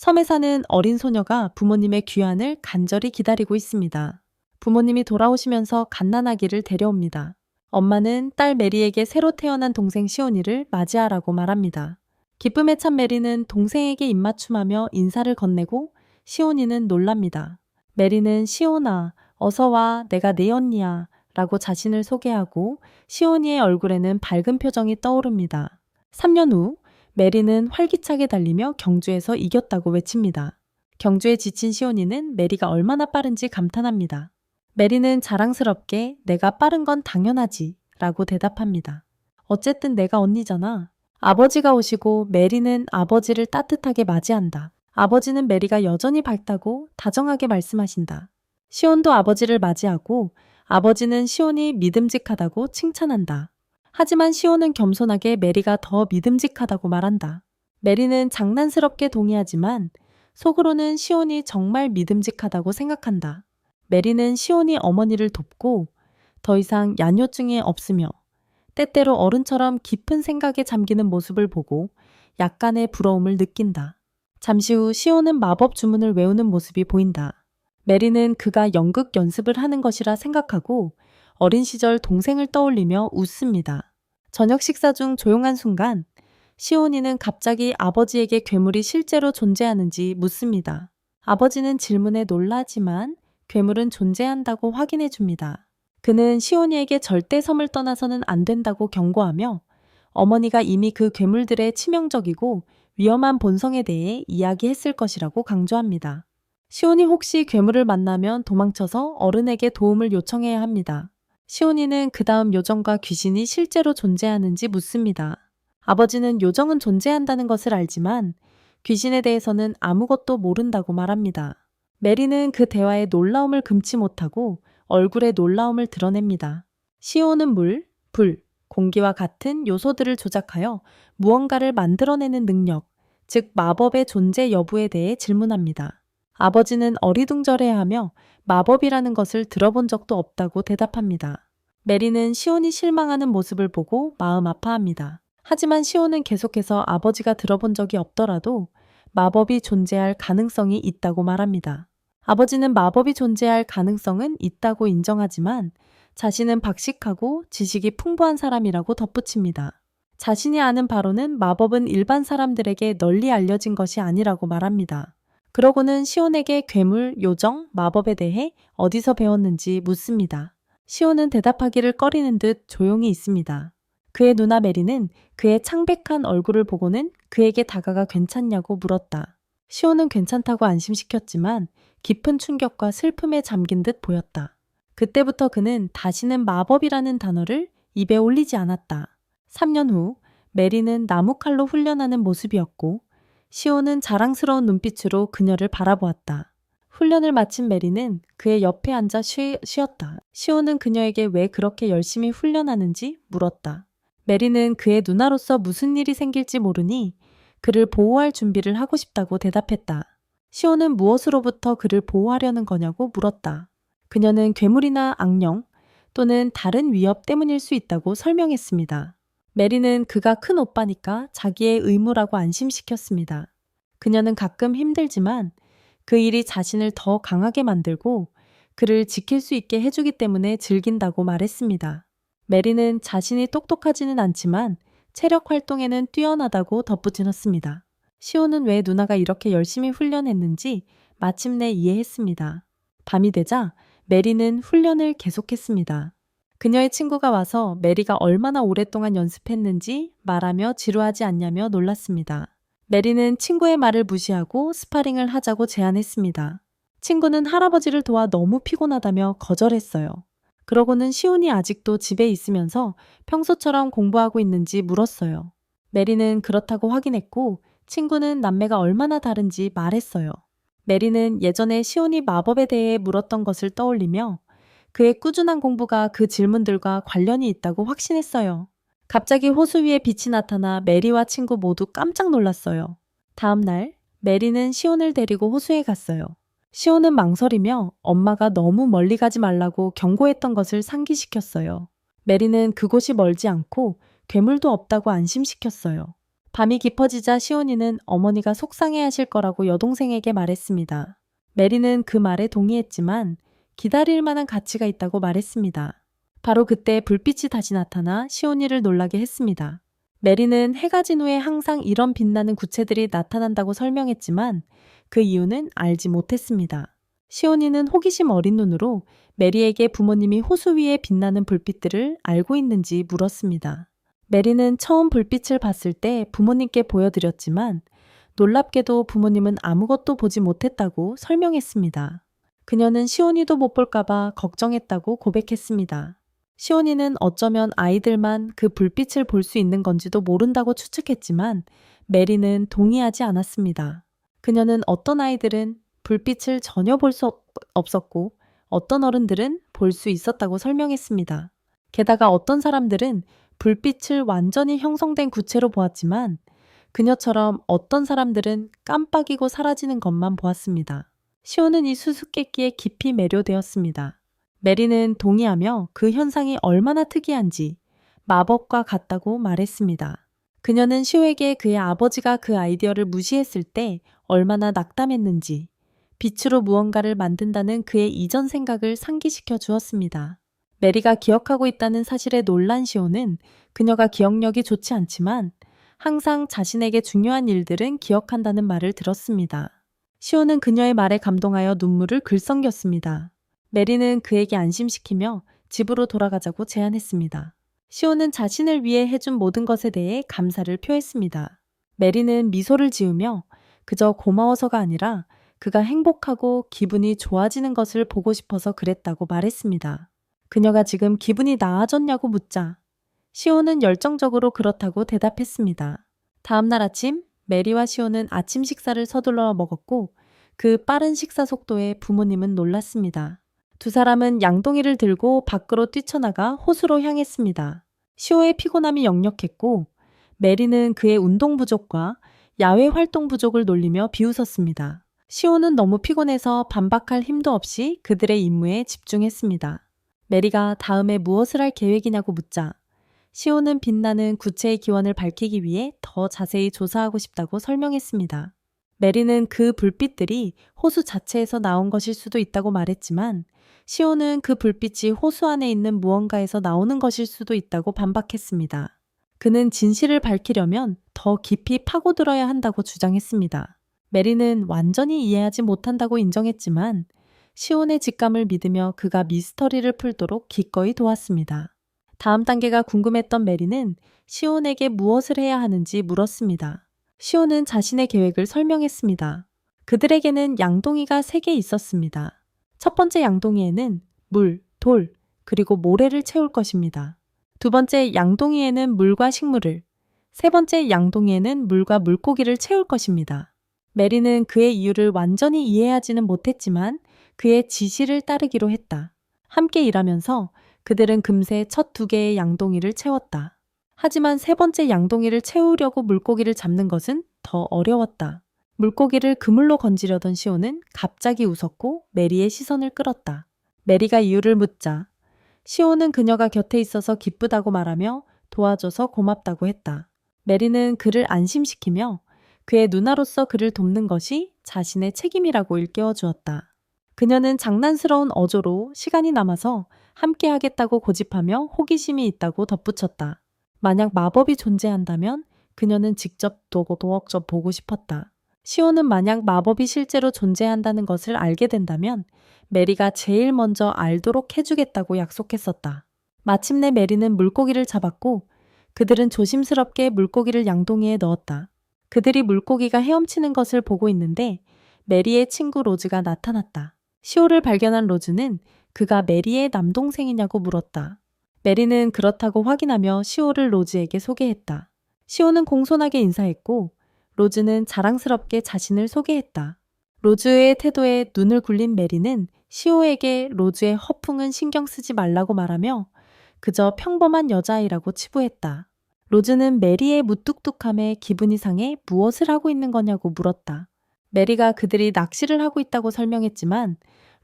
섬에 사는 어린 소녀가 부모님의 귀환을 간절히 기다리고 있습니다. 부모님이 돌아오시면서 갓난아기를 데려옵니다. 엄마는 딸 메리에게 새로 태어난 동생 시온이를 맞이하라고 말합니다. 기쁨에 찬 메리는 동생에게 입맞춤하며 인사를 건네고 시온이는 놀랍니다. 메리는 시온아, 어서와, 내가 네 언니야 라고 자신을 소개하고 시온이의 얼굴에는 밝은 표정이 떠오릅니다. 3년 후 메리는 활기차게 달리며 경주에서 이겼다고 외칩니다. 경주에 지친 시온이는 메리가 얼마나 빠른지 감탄합니다. 메리는 자랑스럽게 내가 빠른 건 당연하지 라고 대답합니다. 어쨌든 내가 언니잖아. 아버지가 오시고 메리는 아버지를 따뜻하게 맞이한다. 아버지는 메리가 여전히 밝다고 다정하게 말씀하신다. 시온도 아버지를 맞이하고 아버지는 시온이 믿음직하다고 칭찬한다. 하지만 시온은 겸손하게 메리가 더 믿음직하다고 말한다. 메리는 장난스럽게 동의하지만 속으로는 시온이 정말 믿음직하다고 생각한다. 메리는 시온이 어머니를 돕고 더 이상 야뇨증이 없으며 때때로 어른처럼 깊은 생각에 잠기는 모습을 보고 약간의 부러움을 느낀다. 잠시 후 시온은 마법 주문을 외우는 모습이 보인다. 메리는 그가 연극 연습을 하는 것이라 생각하고 어린 시절 동생을 떠올리며 웃습니다. 저녁 식사 중 조용한 순간 시온이는 갑자기 아버지에게 괴물이 실제로 존재하는지 묻습니다. 아버지는 질문에 놀라지만 괴물은 존재한다고 확인해 줍니다. 그는 시온이에게 절대 섬을 떠나서는 안 된다고 경고하며 어머니가 이미 그 괴물들의 치명적이고 위험한 본성에 대해 이야기했을 것이라고 강조합니다. 시온이 혹시 괴물을 만나면 도망쳐서 어른에게 도움을 요청해야 합니다. 시온이는 그 다음 요정과 귀신이 실제로 존재하는지 묻습니다. 아버지는 요정은 존재한다는 것을 알지만 귀신에 대해서는 아무것도 모른다고 말합니다. 메리는 그 대화에 놀라움을 금치 못하고 얼굴에 놀라움을 드러냅니다. 시온은 물, 불, 공기와 같은 요소들을 조작하여 무언가를 만들어내는 능력, 즉 마법의 존재 여부에 대해 질문합니다. 아버지는 어리둥절해하며 마법이라는 것을 들어본 적도 없다고 대답합니다. 메리는 시온이 실망하는 모습을 보고 마음 아파합니다. 하지만 시온은 계속해서 아버지가 들어본 적이 없더라도 마법이 존재할 가능성이 있다고 말합니다. 아버지는 마법이 존재할 가능성은 있다고 인정하지만 자신은 박식하고 지식이 풍부한 사람이라고 덧붙입니다. 자신이 아는 바로는 마법은 일반 사람들에게 널리 알려진 것이 아니라고 말합니다. 그러고는 시온에게 괴물, 요정, 마법에 대해 어디서 배웠는지 묻습니다. 시온은 대답하기를 꺼리는 듯 조용히 있습니다. 그의 누나 메리는 그의 창백한 얼굴을 보고는 그에게 다가가 괜찮냐고 물었다. 시온은 괜찮다고 안심시켰지만 깊은 충격과 슬픔에 잠긴 듯 보였다. 그때부터 그는 다시는 마법이라는 단어를 입에 올리지 않았다. 3년 후 메리는 나무칼로 훈련하는 모습이었고 시온은 자랑스러운 눈빛으로 그녀를 바라보았다. 훈련을 마친 메리는 그의 옆에 앉아 쉬었다. 시온은 그녀에게 왜 그렇게 열심히 훈련하는지 물었다. 메리는 그의 누나로서 무슨 일이 생길지 모르니 그를 보호할 준비를 하고 싶다고 대답했다. 시온은 무엇으로부터 그를 보호하려는 거냐고 물었다. 그녀는 괴물이나 악령 또는 다른 위협 때문일 수 있다고 설명했습니다. 메리는 그가 큰 오빠니까 자기의 의무라고 안심시켰습니다. 그녀는 가끔 힘들지만 그 일이 자신을 더 강하게 만들고 그를 지킬 수 있게 해주기 때문에 즐긴다고 말했습니다. 메리는 자신이 똑똑하지는 않지만 체력 활동에는 뛰어나다고 덧붙였습니다. 시온은 왜 누나가 이렇게 열심히 훈련했는지 마침내 이해했습니다. 밤이 되자 메리는 훈련을 계속했습니다. 그녀의 친구가 와서 메리가 얼마나 오랫동안 연습했는지 말하며 지루하지 않냐며 놀랐습니다. 메리는 친구의 말을 무시하고 스파링을 하자고 제안했습니다. 친구는 할아버지를 도와 너무 피곤하다며 거절했어요. 그러고는 시온이 아직도 집에 있으면서 평소처럼 공부하고 있는지 물었어요. 메리는 그렇다고 확인했고 친구는 남매가 얼마나 다른지 말했어요. 메리는 예전에 시온이 마법에 대해 물었던 것을 떠올리며 그의 꾸준한 공부가 그 질문들과 관련이 있다고 확신했어요. 갑자기 호수 위에 빛이 나타나 메리와 친구 모두 깜짝 놀랐어요. 다음 날 메리는 시온을 데리고 호수에 갔어요. 시온은 망설이며 엄마가 너무 멀리 가지 말라고 경고했던 것을 상기시켰어요. 메리는 그곳이 멀지 않고 괴물도 없다고 안심시켰어요. 밤이 깊어지자 시온이는 어머니가 속상해하실 거라고 여동생에게 말했습니다. 메리는 그 말에 동의했지만 기다릴 만한 가치가 있다고 말했습니다. 바로 그때 불빛이 다시 나타나 시온이를 놀라게 했습니다. 메리는 해가 진 후에 항상 이런 빛나는 구체들이 나타난다고 설명했지만 그 이유는 알지 못했습니다. 시온이는 호기심 어린 눈으로 메리에게 부모님이 호수 위에 빛나는 불빛들을 알고 있는지 물었습니다. 메리는 처음 불빛을 봤을 때 부모님께 보여드렸지만 놀랍게도 부모님은 아무것도 보지 못했다고 설명했습니다. 그녀는 시온이도 못 볼까봐 걱정했다고 고백했습니다. 시온이는 어쩌면 아이들만 그 불빛을 볼 수 있는 건지도 모른다고 추측했지만 메리는 동의하지 않았습니다. 그녀는 어떤 아이들은 불빛을 전혀 볼 수 없었고 어떤 어른들은 볼 수 있었다고 설명했습니다. 게다가 어떤 사람들은 불빛을 완전히 형성된 구체로 보았지만 그녀처럼 어떤 사람들은 깜빡이고 사라지는 것만 보았습니다. 시온은 이 수수께끼에 깊이 매료되었습니다. 메리는 동의하며 그 현상이 얼마나 특이한지 마법과 같다고 말했습니다. 그녀는 시오에게 그의 아버지가 그 아이디어를 무시했을 때 얼마나 낙담했는지 빛으로 무언가를 만든다는 그의 이전 생각을 상기시켜 주었습니다. 메리가 기억하고 있다는 사실에 놀란 시온은 그녀가 기억력이 좋지 않지만 항상 자신에게 중요한 일들은 기억한다는 말을 들었습니다. 시온은 그녀의 말에 감동하여 눈물을 글썽겼습니다. 메리는 그에게 안심시키며 집으로 돌아가자고 제안했습니다. 시온은 자신을 위해 해준 모든 것에 대해 감사를 표했습니다. 메리는 미소를 지으며 그저 고마워서가 아니라 그가 행복하고 기분이 좋아지는 것을 보고 싶어서 그랬다고 말했습니다. 그녀가 지금 기분이 나아졌냐고 묻자 시온은 열정적으로 그렇다고 대답했습니다. 다음 날 아침 메리와 시온은 아침 식사를 서둘러 먹었고 그 빠른 식사 속도에 부모님은 놀랐습니다. 두 사람은 양동이를 들고 밖으로 뛰쳐나가 호수로 향했습니다. 시오의 피곤함이 역력했고 메리는 그의 운동 부족과 야외 활동 부족을 놀리며 비웃었습니다. 시오는 너무 피곤해서 반박할 힘도 없이 그들의 임무에 집중했습니다. 메리가 다음에 무엇을 할 계획이냐고 묻자 시온은 빛나는 구체의 기원을 밝히기 위해 더 자세히 조사하고 싶다고 설명했습니다. 메리는 그 불빛들이 호수 자체에서 나온 것일 수도 있다고 말했지만 시온은 그 불빛이 호수 안에 있는 무언가에서 나오는 것일 수도 있다고 반박했습니다. 그는 진실을 밝히려면 더 깊이 파고들어야 한다고 주장했습니다. 메리는 완전히 이해하지 못한다고 인정했지만 시온의 직감을 믿으며 그가 미스터리를 풀도록 기꺼이 도왔습니다. 다음 단계가 궁금했던 메리는 시온에게 무엇을 해야 하는지 물었습니다. 시온은 자신의 계획을 설명했습니다. 그들에게는 양동이가 3개 있었습니다. 첫 번째 양동이에는 물, 돌, 그리고 모래를 채울 것입니다. 두 번째 양동이에는 물과 식물을, 세 번째 양동이에는 물과 물고기를 채울 것입니다. 메리는 그의 이유를 완전히 이해하지는 못했지만 그의 지시를 따르기로 했다. 함께 일하면서 그들은 금세 첫 2개의 양동이를 채웠다. 하지만 세 번째 양동이를 채우려고 물고기를 잡는 것은 더 어려웠다. 물고기를 그물로 건지려던 시온은 갑자기 웃었고 메리의 시선을 끌었다. 메리가 이유를 묻자 시온은 그녀가 곁에 있어서 기쁘다고 말하며 도와줘서 고맙다고 했다. 메리는 그를 안심시키며 그의 누나로서 그를 돕는 것이 자신의 책임이라고 일깨워 주었다. 그녀는 장난스러운 어조로 시간이 남아서 함께 하겠다고 고집하며 호기심이 있다고 덧붙였다. 만약 마법이 존재한다면 그녀는 직접 도덕적 보고 싶었다. 시온은 만약 마법이 실제로 존재한다는 것을 알게 된다면 메리가 제일 먼저 알도록 해주겠다고 약속했었다. 마침내 메리는 물고기를 잡았고 그들은 조심스럽게 물고기를 양동이에 넣었다. 그들이 물고기가 헤엄치는 것을 보고 있는데 메리의 친구 로즈가 나타났다. 시오를 발견한 로즈는 그가 메리의 남동생이냐고 물었다. 메리는 그렇다고 확인하며 시오를 로즈에게 소개했다. 시오는 공손하게 인사했고 로즈는 자랑스럽게 자신을 소개했다. 로즈의 태도에 눈을 굴린 메리는 시오에게 로즈의 허풍은 신경 쓰지 말라고 말하며 그저 평범한 여자아이라고 치부했다. 로즈는 메리의 무뚝뚝함에 기분이 상해 무엇을 하고 있는 거냐고 물었다. 메리가 그들이 낚시를 하고 있다고 설명했지만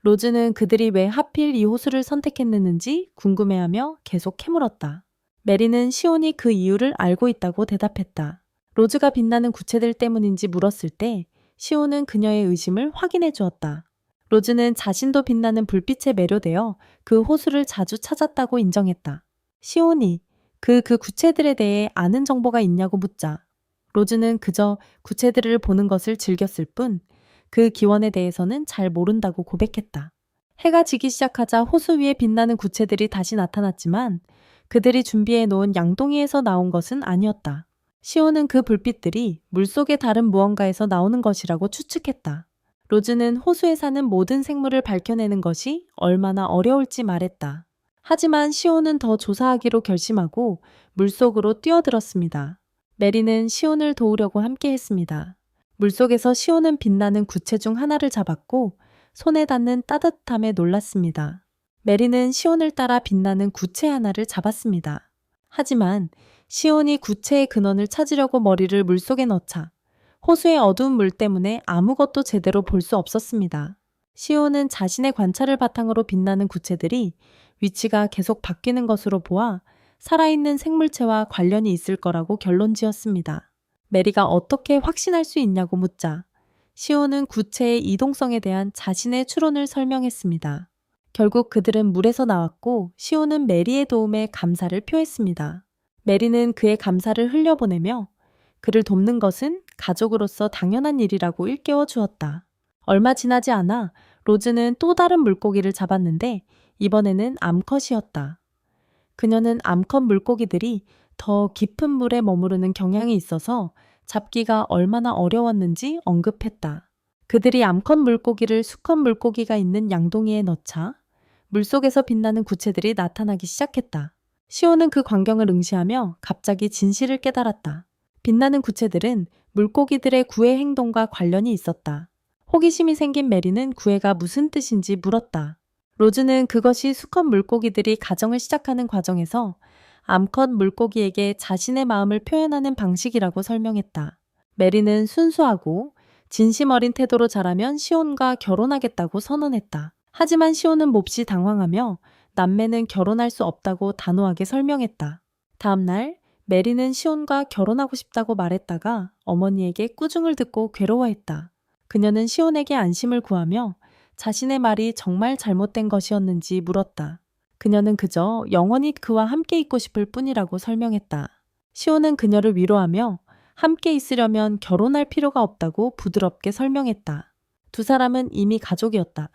로즈는 그들이 왜 하필 이 호수를 선택했는지 궁금해하며 계속 캐물었다. 메리는 시온이 그 이유를 알고 있다고 대답했다. 로즈가 빛나는 구체들 때문인지 물었을 때 시온은 그녀의 의심을 확인해 주었다. 로즈는 자신도 빛나는 불빛에 매료되어 그 호수를 자주 찾았다고 인정했다. 시온이 그 구체들에 대해 아는 정보가 있냐고 묻자 로즈는 그저 구체들을 보는 것을 즐겼을 뿐 그 기원에 대해서는 잘 모른다고 고백했다. 해가 지기 시작하자 호수 위에 빛나는 구체들이 다시 나타났지만 그들이 준비해 놓은 양동이에서 나온 것은 아니었다. 시온은 그 불빛들이 물속의 다른 무언가에서 나오는 것이라고 추측했다. 로즈는 호수에 사는 모든 생물을 밝혀내는 것이 얼마나 어려울지 말했다. 하지만 시온은 더 조사하기로 결심하고 물속으로 뛰어들었습니다. 메리는 시온을 도우려고 함께 했습니다. 물속에서 시온은 빛나는 구체 중 하나를 잡았고 손에 닿는 따뜻함에 놀랐습니다. 메리는 시온을 따라 빛나는 구체 하나를 잡았습니다. 하지만 시온이 구체의 근원을 찾으려고 머리를 물속에 넣자 호수의 어두운 물 때문에 아무것도 제대로 볼 수 없었습니다. 시온은 자신의 관찰을 바탕으로 빛나는 구체들이 위치가 계속 바뀌는 것으로 보아 살아있는 생물체와 관련이 있을 거라고 결론 지었습니다. 메리가 어떻게 확신할 수 있냐고 묻자 시온은 구체의 이동성에 대한 자신의 추론을 설명했습니다. 결국 그들은 물에서 나왔고 시온은 메리의 도움에 감사를 표했습니다. 메리는 그의 감사를 흘려보내며 그를 돕는 것은 가족으로서 당연한 일이라고 일깨워 주었다. 얼마 지나지 않아 로즈는 또 다른 물고기를 잡았는데 이번에는 암컷이었다. 그녀는 암컷 물고기들이 더 깊은 물에 머무르는 경향이 있어서 잡기가 얼마나 어려웠는지 언급했다. 그들이 암컷 물고기를 수컷 물고기가 있는 양동이에 넣자 물속에서 빛나는 구체들이 나타나기 시작했다. 시온은 그 광경을 응시하며 갑자기 진실을 깨달았다. 빛나는 구체들은 물고기들의 구애 행동과 관련이 있었다. 호기심이 생긴 메리는 구애가 무슨 뜻인지 물었다. 로즈는 그것이 수컷 물고기들이 가정을 시작하는 과정에서 암컷 물고기에게 자신의 마음을 표현하는 방식이라고 설명했다. 메리는 순수하고 진심 어린 태도로 자라면 시온과 결혼하겠다고 선언했다. 하지만 시온은 몹시 당황하며 남매는 결혼할 수 없다고 단호하게 설명했다. 다음 날 메리는 시온과 결혼하고 싶다고 말했다가 어머니에게 꾸중을 듣고 괴로워했다. 그녀는 시온에게 안심을 구하며 자신의 말이 정말 잘못된 것이었는지 물었다. 그녀는 그저 영원히 그와 함께 있고 싶을 뿐이라고 설명했다. 시온은 그녀를 위로하며 함께 있으려면 결혼할 필요가 없다고 부드럽게 설명했다. 두 사람은 이미 가족이었다.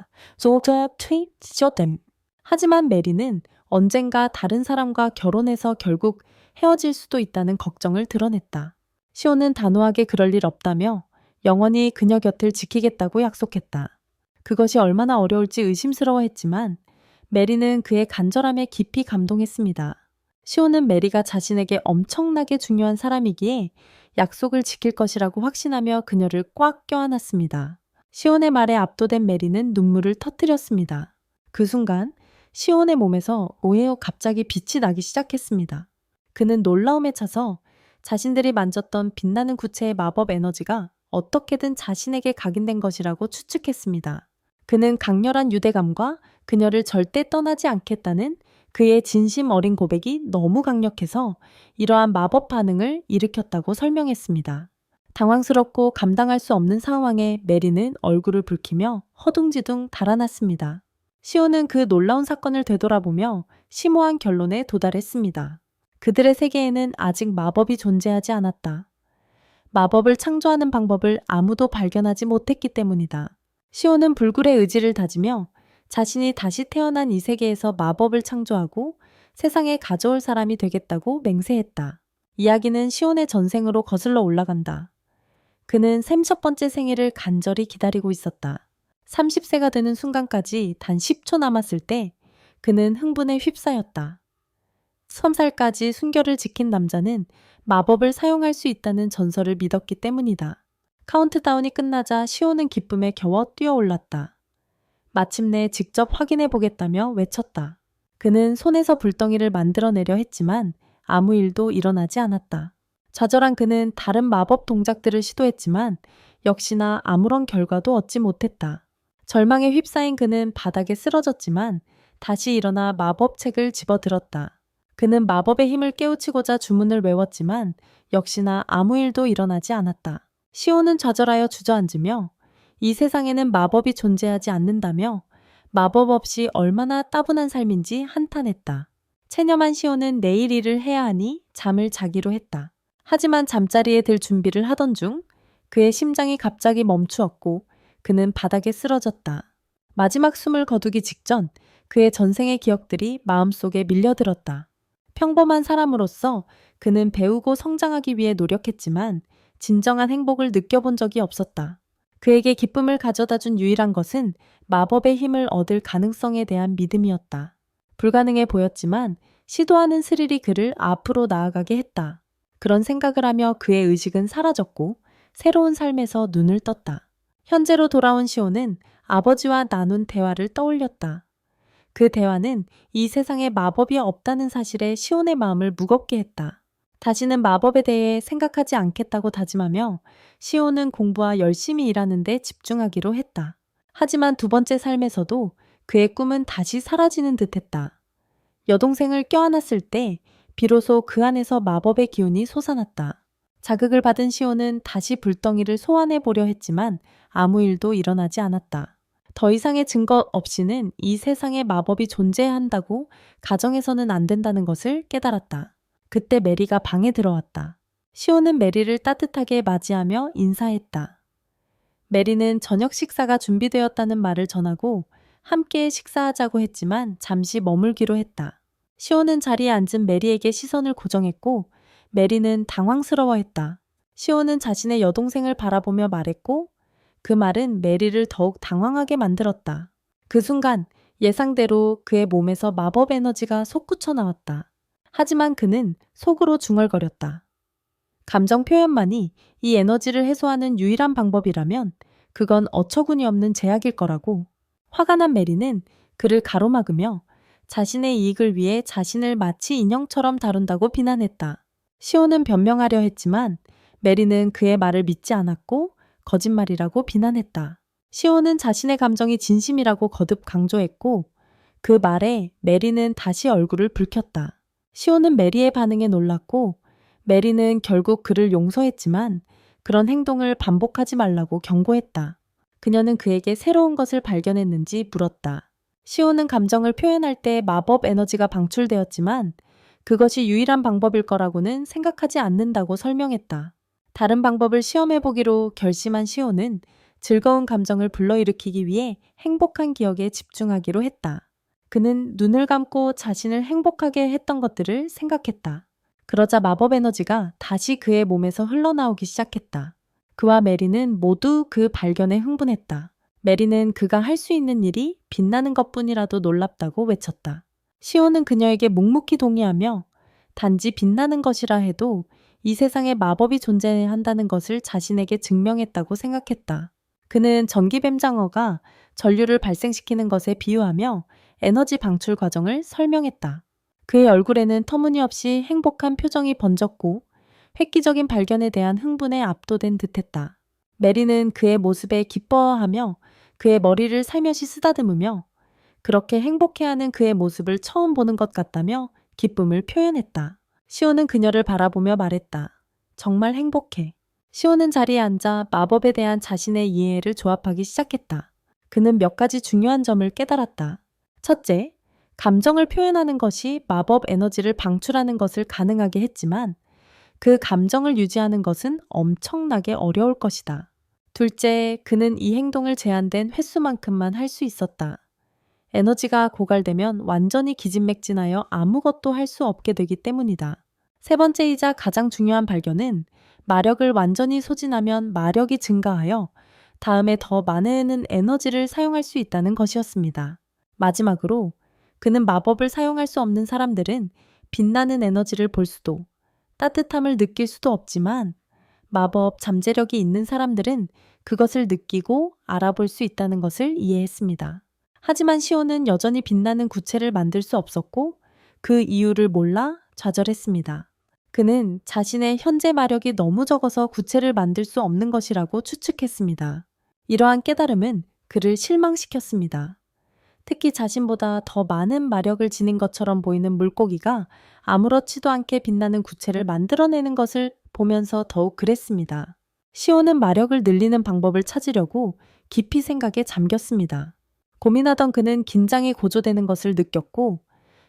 하지만 메리는 언젠가 다른 사람과 결혼해서 결국 헤어질 수도 있다는 걱정을 드러냈다. 시온은 단호하게 그럴 일 없다며 영원히 그녀 곁을 지키겠다고 약속했다. 그것이 얼마나 어려울지 의심스러워했지만 메리는 그의 간절함에 깊이 감동했습니다. 시온은 메리가 자신에게 엄청나게 중요한 사람이기에 약속을 지킬 것이라고 확신하며 그녀를 꽉 껴안았습니다. 시온의 말에 압도된 메리는 눈물을 터뜨렸습니다. 그 순간 시온의 몸에서 오해요 갑자기 빛이 나기 시작했습니다. 그는 놀라움에 차서 자신들이 만졌던 빛나는 구체의 마법 에너지가 어떻게든 자신에게 각인된 것이라고 추측했습니다. 그는 강렬한 유대감과 그녀를 절대 떠나지 않겠다는 그의 진심 어린 고백이 너무 강력해서 이러한 마법 반응을 일으켰다고 설명했습니다. 당황스럽고 감당할 수 없는 상황에 메리는 얼굴을 붉히며 허둥지둥 달아났습니다. 시온은 그 놀라운 사건을 되돌아보며 심오한 결론에 도달했습니다. 그들의 세계에는 아직 마법이 존재하지 않았다. 마법을 창조하는 방법을 아무도 발견하지 못했기 때문이다. 시온은 불굴의 의지를 다지며 자신이 다시 태어난 이 세계에서 마법을 창조하고 세상에 가져올 사람이 되겠다고 맹세했다. 이야기는 시온의 전생으로 거슬러 올라간다. 그는 샘 첫 번째 생일을 간절히 기다리고 있었다. 30세가 되는 순간까지 단 10초 남았을 때 그는 흥분에 휩싸였다. 3살까지 순결을 지킨 남자는 마법을 사용할 수 있다는 전설을 믿었기 때문이다. 카운트다운이 끝나자 시온은 기쁨에 겨워 뛰어올랐다. 마침내 직접 확인해 보겠다며 외쳤다. 그는 손에서 불덩이를 만들어내려 했지만 아무 일도 일어나지 않았다. 좌절한 그는 다른 마법 동작들을 시도했지만 역시나 아무런 결과도 얻지 못했다. 절망에 휩싸인 그는 바닥에 쓰러졌지만 다시 일어나 마법책을 집어들었다. 그는 마법의 힘을 깨우치고자 주문을 외웠지만 역시나 아무 일도 일어나지 않았다. 시온은 좌절하여 주저앉으며 이 세상에는 마법이 존재하지 않는다며 마법 없이 얼마나 따분한 삶인지 한탄했다. 체념한 시온은 내일 일을 해야 하니 잠을 자기로 했다. 하지만 잠자리에 들 준비를 하던 중 그의 심장이 갑자기 멈추었고 그는 바닥에 쓰러졌다. 마지막 숨을 거두기 직전 그의 전생의 기억들이 마음속에 밀려들었다. 평범한 사람으로서 그는 배우고 성장하기 위해 노력했지만 진정한 행복을 느껴본 적이 없었다. 그에게 기쁨을 가져다 준 유일한 것은 마법의 힘을 얻을 가능성에 대한 믿음이었다. 불가능해 보였지만 시도하는 스릴이 그를 앞으로 나아가게 했다. 그런 생각을 하며 그의 의식은 사라졌고 새로운 삶에서 눈을 떴다. 현재로 돌아온 시온은 아버지와 나눈 대화를 떠올렸다. 그 대화는 이 세상에 마법이 없다는 사실에 시온의 마음을 무겁게 했다. 다시는 마법에 대해 생각하지 않겠다고 다짐하며 시온은 공부와 열심히 일하는 데 집중하기로 했다. 하지만 두 번째 삶에서도 그의 꿈은 다시 사라지는 듯했다. 여동생을 껴안았을 때 비로소 그 안에서 마법의 기운이 솟아났다. 자극을 받은 시온은 다시 불덩이를 소환해 보려 했지만 아무 일도 일어나지 않았다. 더 이상의 증거 없이는 이 세상에 마법이 존재해야 한다고 가정해서는 안 된다는 것을 깨달았다. 그때 메리가 방에 들어왔다. 시온은 메리를 따뜻하게 맞이하며 인사했다. 메리는 저녁 식사가 준비되었다는 말을 전하고 함께 식사하자고 했지만 잠시 머물기로 했다. 시온은 자리에 앉은 메리에게 시선을 고정했고 메리는 당황스러워했다. 시온은 자신의 여동생을 바라보며 말했고 그 말은 메리를 더욱 당황하게 만들었다. 그 순간 예상대로 그의 몸에서 마법 에너지가 솟구쳐 나왔다. 하지만 그는 속으로 중얼거렸다. 감정 표현만이 이 에너지를 해소하는 유일한 방법이라면 그건 어처구니 없는 제약일 거라고. 화가 난 메리는 그를 가로막으며 자신의 이익을 위해 자신을 마치 인형처럼 다룬다고 비난했다. 시온은 변명하려 했지만 메리는 그의 말을 믿지 않았고 거짓말이라고 비난했다. 시온은 자신의 감정이 진심이라고 거듭 강조했고 그 말에 메리는 다시 얼굴을 붉혔다. 시온은 메리의 반응에 놀랐고 메리는 결국 그를 용서했지만 그런 행동을 반복하지 말라고 경고했다. 그녀는 그에게 새로운 것을 발견했는지 물었다. 시온은 감정을 표현할 때 마법 에너지가 방출되었지만 그것이 유일한 방법일 거라고는 생각하지 않는다고 설명했다. 다른 방법을 시험해보기로 결심한 시온은 즐거운 감정을 불러일으키기 위해 행복한 기억에 집중하기로 했다. 그는 눈을 감고 자신을 행복하게 했던 것들을 생각했다. 그러자 마법 에너지가 다시 그의 몸에서 흘러나오기 시작했다. 그와 메리는 모두 그 발견에 흥분했다. 메리는 그가 할 수 있는 일이 빛나는 것뿐이라도 놀랍다고 외쳤다. 시온은 그녀에게 묵묵히 동의하며 단지 빛나는 것이라 해도 이 세상에 마법이 존재한다는 것을 자신에게 증명했다고 생각했다. 그는 전기뱀장어가 전류를 발생시키는 것에 비유하며 에너지 방출 과정을 설명했다. 그의 얼굴에는 터무니없이 행복한 표정이 번졌고 획기적인 발견에 대한 흥분에 압도된 듯했다. 메리는 그의 모습에 기뻐하며 그의 머리를 살며시 쓰다듬으며 그렇게 행복해하는 그의 모습을 처음 보는 것 같다며 기쁨을 표현했다. 시온은 그녀를 바라보며 말했다. 정말 행복해. 시온은 자리에 앉아 마법에 대한 자신의 이해를 조합하기 시작했다. 그는 몇 가지 중요한 점을 깨달았다. 첫째, 감정을 표현하는 것이 마법 에너지를 방출하는 것을 가능하게 했지만 그 감정을 유지하는 것은 엄청나게 어려울 것이다. 둘째, 그는 이 행동을 제한된 횟수만큼만 할 수 있었다. 에너지가 고갈되면 완전히 기진맥진하여 아무것도 할 수 없게 되기 때문이다. 세 번째이자 가장 중요한 발견은 마력을 완전히 소진하면 마력이 증가하여 다음에 더 많은 에너지를 사용할 수 있다는 것이었습니다. 마지막으로 그는 마법을 사용할 수 없는 사람들은 빛나는 에너지를 볼 수도 따뜻함을 느낄 수도 없지만 마법 잠재력이 있는 사람들은 그것을 느끼고 알아볼 수 있다는 것을 이해했습니다. 하지만 시온은 여전히 빛나는 구체를 만들 수 없었고 그 이유를 몰라 좌절했습니다. 그는 자신의 현재 마력이 너무 적어서 구체를 만들 수 없는 것이라고 추측했습니다. 이러한 깨달음은 그를 실망시켰습니다. 특히 자신보다 더 많은 마력을 지닌 것처럼 보이는 물고기가 아무렇지도 않게 빛나는 구체를 만들어내는 것을 보면서 더욱 그랬습니다. 시온은 마력을 늘리는 방법을 찾으려고 깊이 생각에 잠겼습니다. 고민하던 그는 긴장이 고조되는 것을 느꼈고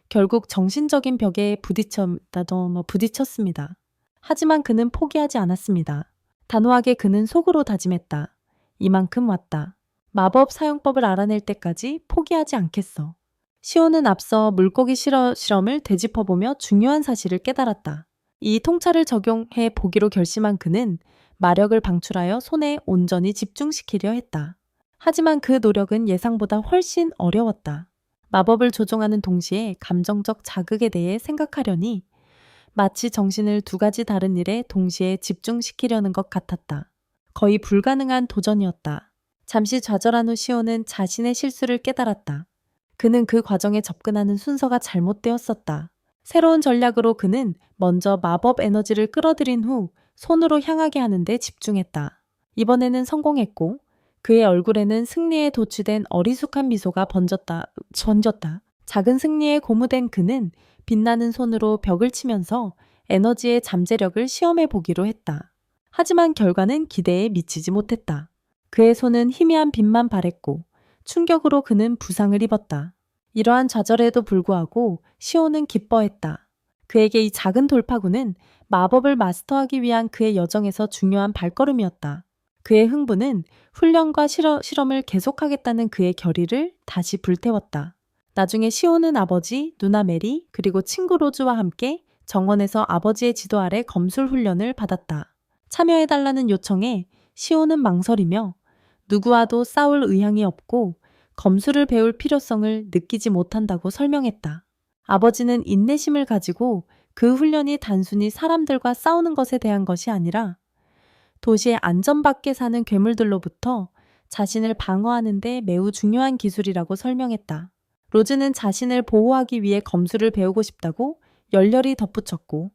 결국 정신적인 벽에 부딪혔습니다. 하지만 그는 포기하지 않았습니다. 단호하게 그는 속으로 다짐했다. 이만큼 왔다. 마법 사용법을 알아낼 때까지 포기하지 않겠어. 시온은 앞서 물고기 실험을 되짚어보며 중요한 사실을 깨달았다. 이 통찰을 적용해 보기로 결심한 그는 마력을 방출하여 손에 온전히 집중시키려 했다. 하지만 그 노력은 예상보다 훨씬 어려웠다. 마법을 조종하는 동시에 감정적 자극에 대해 생각하려니 마치 정신을 두 가지 다른 일에 동시에 집중시키려는 것 같았다. 거의 불가능한 도전이었다. 잠시 좌절한 후 시온은 자신의 실수를 깨달았다. 그는 그 과정에 접근하는 순서가 잘못되었었다. 새로운 전략으로 그는 먼저 마법 에너지를 끌어들인 후 손으로 향하게 하는데 집중했다. 이번에는 성공했고 그의 얼굴에는 승리에 도취된 어리숙한 미소가 번졌다. 작은 승리에 고무된 그는 빛나는 손으로 벽을 치면서 에너지의 잠재력을 시험해 보기로 했다. 하지만 결과는 기대에 미치지 못했다. 그의 손은 희미한 빛만 발했고 충격으로 그는 부상을 입었다. 이러한 좌절에도 불구하고 시온은 기뻐했다. 그에게 이 작은 돌파구는 마법을 마스터하기 위한 그의 여정에서 중요한 발걸음이었다. 그의 흥분은 훈련과 실험을 계속하겠다는 그의 결의를 다시 불태웠다. 나중에 시온은 아버지, 누나 메리, 그리고 친구 로즈와 함께 정원에서 아버지의 지도 아래 검술 훈련을 받았다. 참여해달라는 요청에 시온은 망설이며 누구와도 싸울 의향이 없고 검술을 배울 필요성을 느끼지 못한다고 설명했다. 아버지는 인내심을 가지고 그 훈련이 단순히 사람들과 싸우는 것에 대한 것이 아니라 도시의 안전밖에 사는 괴물들로부터 자신을 방어하는 데 매우 중요한 기술이라고 설명했다. 로즈는 자신을 보호하기 위해 검술을 배우고 싶다고 열렬히 덧붙였고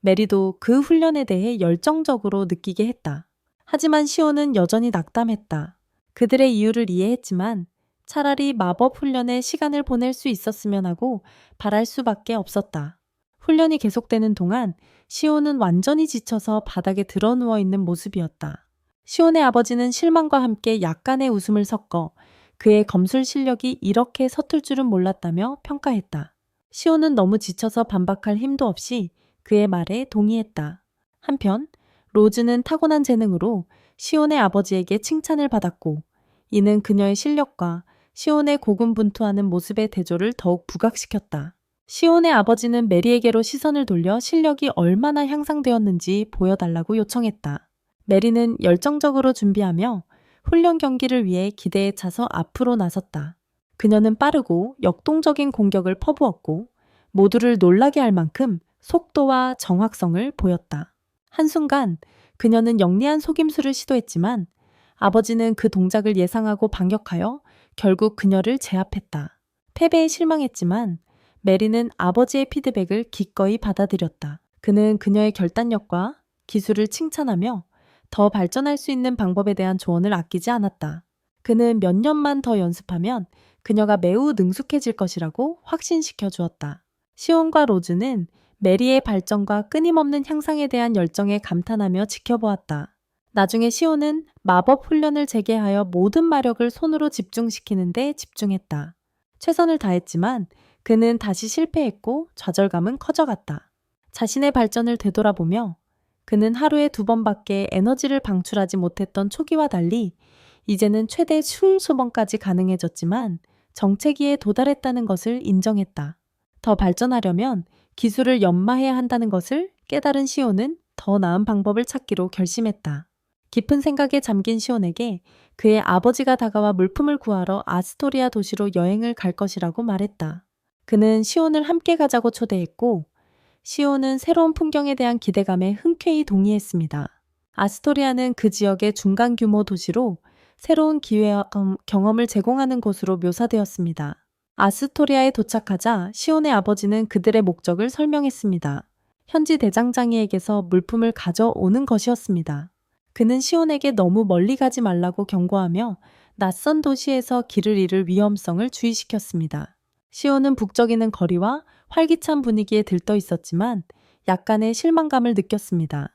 메리도 그 훈련에 대해 열정적으로 느끼게 했다. 하지만 시온은 여전히 낙담했다. 그들의 이유를 이해했지만 차라리 마법 훈련에 시간을 보낼 수 있었으면 하고 바랄 수밖에 없었다. 훈련이 계속되는 동안 시온은 완전히 지쳐서 바닥에 드러누워 있는 모습이었다. 시온의 아버지는 실망과 함께 약간의 웃음을 섞어 그의 검술 실력이 이렇게 서툴 줄은 몰랐다며 평가했다. 시온은 너무 지쳐서 반박할 힘도 없이 그의 말에 동의했다. 한편 로즈는 타고난 재능으로 시온의 아버지에게 칭찬을 받았고 이는 그녀의 실력과 시온의 고군분투하는 모습의 대조를 더욱 부각시켰다. 시온의 아버지는 메리에게로 시선을 돌려 실력이 얼마나 향상되었는지 보여달라고 요청했다. 메리는 열정적으로 준비하며 훈련 경기를 위해 기대에 차서 앞으로 나섰다. 그녀는 빠르고 역동적인 공격을 퍼부었고 모두를 놀라게 할 만큼 속도와 정확성을 보였다. 한순간 그녀는 영리한 속임수를 시도했지만 아버지는 그 동작을 예상하고 반격하여 결국 그녀를 제압했다. 패배에 실망했지만 메리는 아버지의 피드백을 기꺼이 받아들였다. 그는 그녀의 결단력과 기술을 칭찬하며 더 발전할 수 있는 방법에 대한 조언을 아끼지 않았다. 그는 몇 년만 더 연습하면 그녀가 매우 능숙해질 것이라고 확신시켜 주었다. 시온과 로즈는 메리의 발전과 끊임없는 향상에 대한 열정에 감탄하며 지켜보았다. 나중에 시온은 마법 훈련을 재개하여 모든 마력을 손으로 집중시키는 데 집중했다. 최선을 다했지만 그는 다시 실패했고 좌절감은 커져갔다. 자신의 발전을 되돌아보며 그는 하루에 2번밖에 에너지를 방출하지 못했던 초기와 달리 이제는 최대 20번까지 가능해졌지만 정체기에 도달했다는 것을 인정했다. 더 발전하려면 기술을 연마해야 한다는 것을 깨달은 시온은 더 나은 방법을 찾기로 결심했다. 깊은 생각에 잠긴 시온에게 그의 아버지가 다가와 물품을 구하러 아스토리아 도시로 여행을 갈 것이라고 말했다. 그는 시온을 함께 가자고 초대했고 시온은 새로운 풍경에 대한 기대감에 흔쾌히 동의했습니다. 아스토리아는 그 지역의 중간 규모 도시로 새로운 기회와 경험을 제공하는 곳으로 묘사되었습니다. 아스토리아에 도착하자 시온의 아버지는 그들의 목적을 설명했습니다. 현지 대장장이에게서 물품을 가져오는 것이었습니다. 그는 시온에게 너무 멀리 가지 말라고 경고하며 낯선 도시에서 길을 잃을 위험성을 주의시켰습니다. 시온은 북적이는 거리와 활기찬 분위기에 들떠 있었지만 약간의 실망감을 느꼈습니다.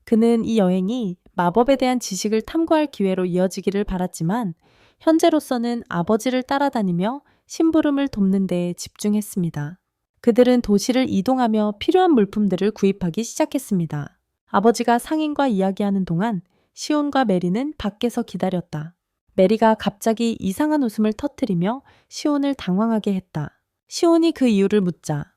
그는 이 여행이 마법에 대한 지식을 탐구할 기회로 이어지기를 바랐지만 현재로서는 아버지를 따라다니며 심부름을 돕는 데에 집중했습니다. 그들은 도시를 이동하며 필요한 물품들을 구입하기 시작했습니다. 아버지가 상인과 이야기하는 동안 시온과 메리는 밖에서 기다렸다. 메리가 갑자기 이상한 웃음을 터뜨리며 시온을 당황하게 했다. 시온이 그 이유를 묻자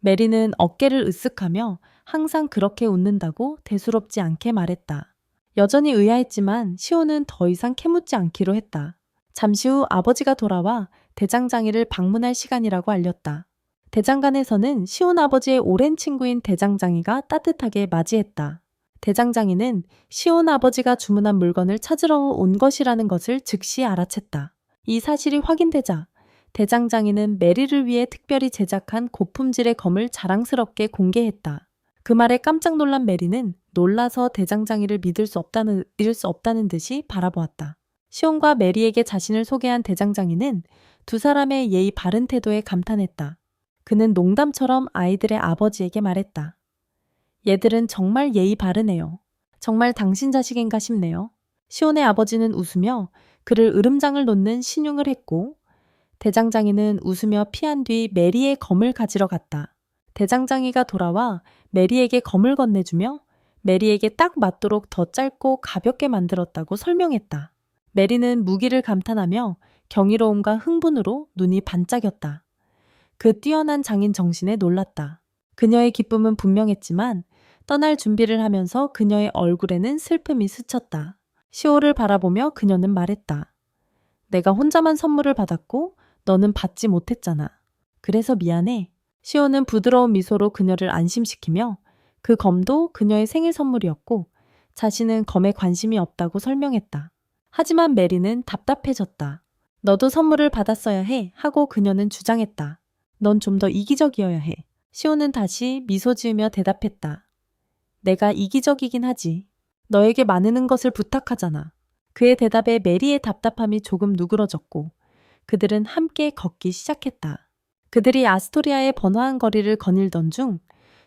메리는 어깨를 으쓱하며 항상 그렇게 웃는다고 대수롭지 않게 말했다. 여전히 의아했지만 시온은 더 이상 캐묻지 않기로 했다. 잠시 후 아버지가 돌아와 대장장이를 방문할 시간이라고 알렸다. 대장간에서는 시온 아버지의 오랜 친구인 대장장이가 따뜻하게 맞이했다. 대장장이는 시온 아버지가 주문한 물건을 찾으러 온 것이라는 것을 즉시 알아챘다. 이 사실이 확인되자 대장장이는 메리를 위해 특별히 제작한 고품질의 검을 자랑스럽게 공개했다. 그 말에 깜짝 놀란 메리는 놀라서 대장장이를 믿을 수 없다는 듯이 바라보았다. 시온과 메리에게 자신을 소개한 대장장이는 두 사람의 예의 바른 태도에 감탄했다. 그는 농담처럼 아이들의 아버지에게 말했다. 얘들은 정말 예의 바르네요. 정말 당신 자식인가 싶네요. 시온의 아버지는 웃으며 그를 으름장을 놓는 신용을 했고 대장장이는 웃으며 피한 뒤 메리의 검을 가지러 갔다. 대장장이가 돌아와 메리에게 검을 건네주며 메리에게 딱 맞도록 더 짧고 가볍게 만들었다고 설명했다. 메리는 무기를 감탄하며 경이로움과 흥분으로 눈이 반짝였다. 그 뛰어난 장인 정신에 놀랐다. 그녀의 기쁨은 분명했지만 떠날 준비를 하면서 그녀의 얼굴에는 슬픔이 스쳤다. 시온을 바라보며 그녀는 말했다. 내가 혼자만 선물을 받았고 너는 받지 못했잖아. 그래서 미안해. 시온은 부드러운 미소로 그녀를 안심시키며 그 검도 그녀의 생일 선물이었고 자신은 검에 관심이 없다고 설명했다. 하지만 메리는 답답해졌다. 너도 선물을 받았어야 해 하고 그녀는 주장했다. 넌 좀 더 이기적이어야 해. 시온은 다시 미소 지으며 대답했다. 내가 이기적이긴 하지. 너에게 많은 것을 부탁하잖아. 그의 대답에 메리의 답답함이 조금 누그러졌고 그들은 함께 걷기 시작했다. 그들이 아스토리아의 번화한 거리를 거닐던 중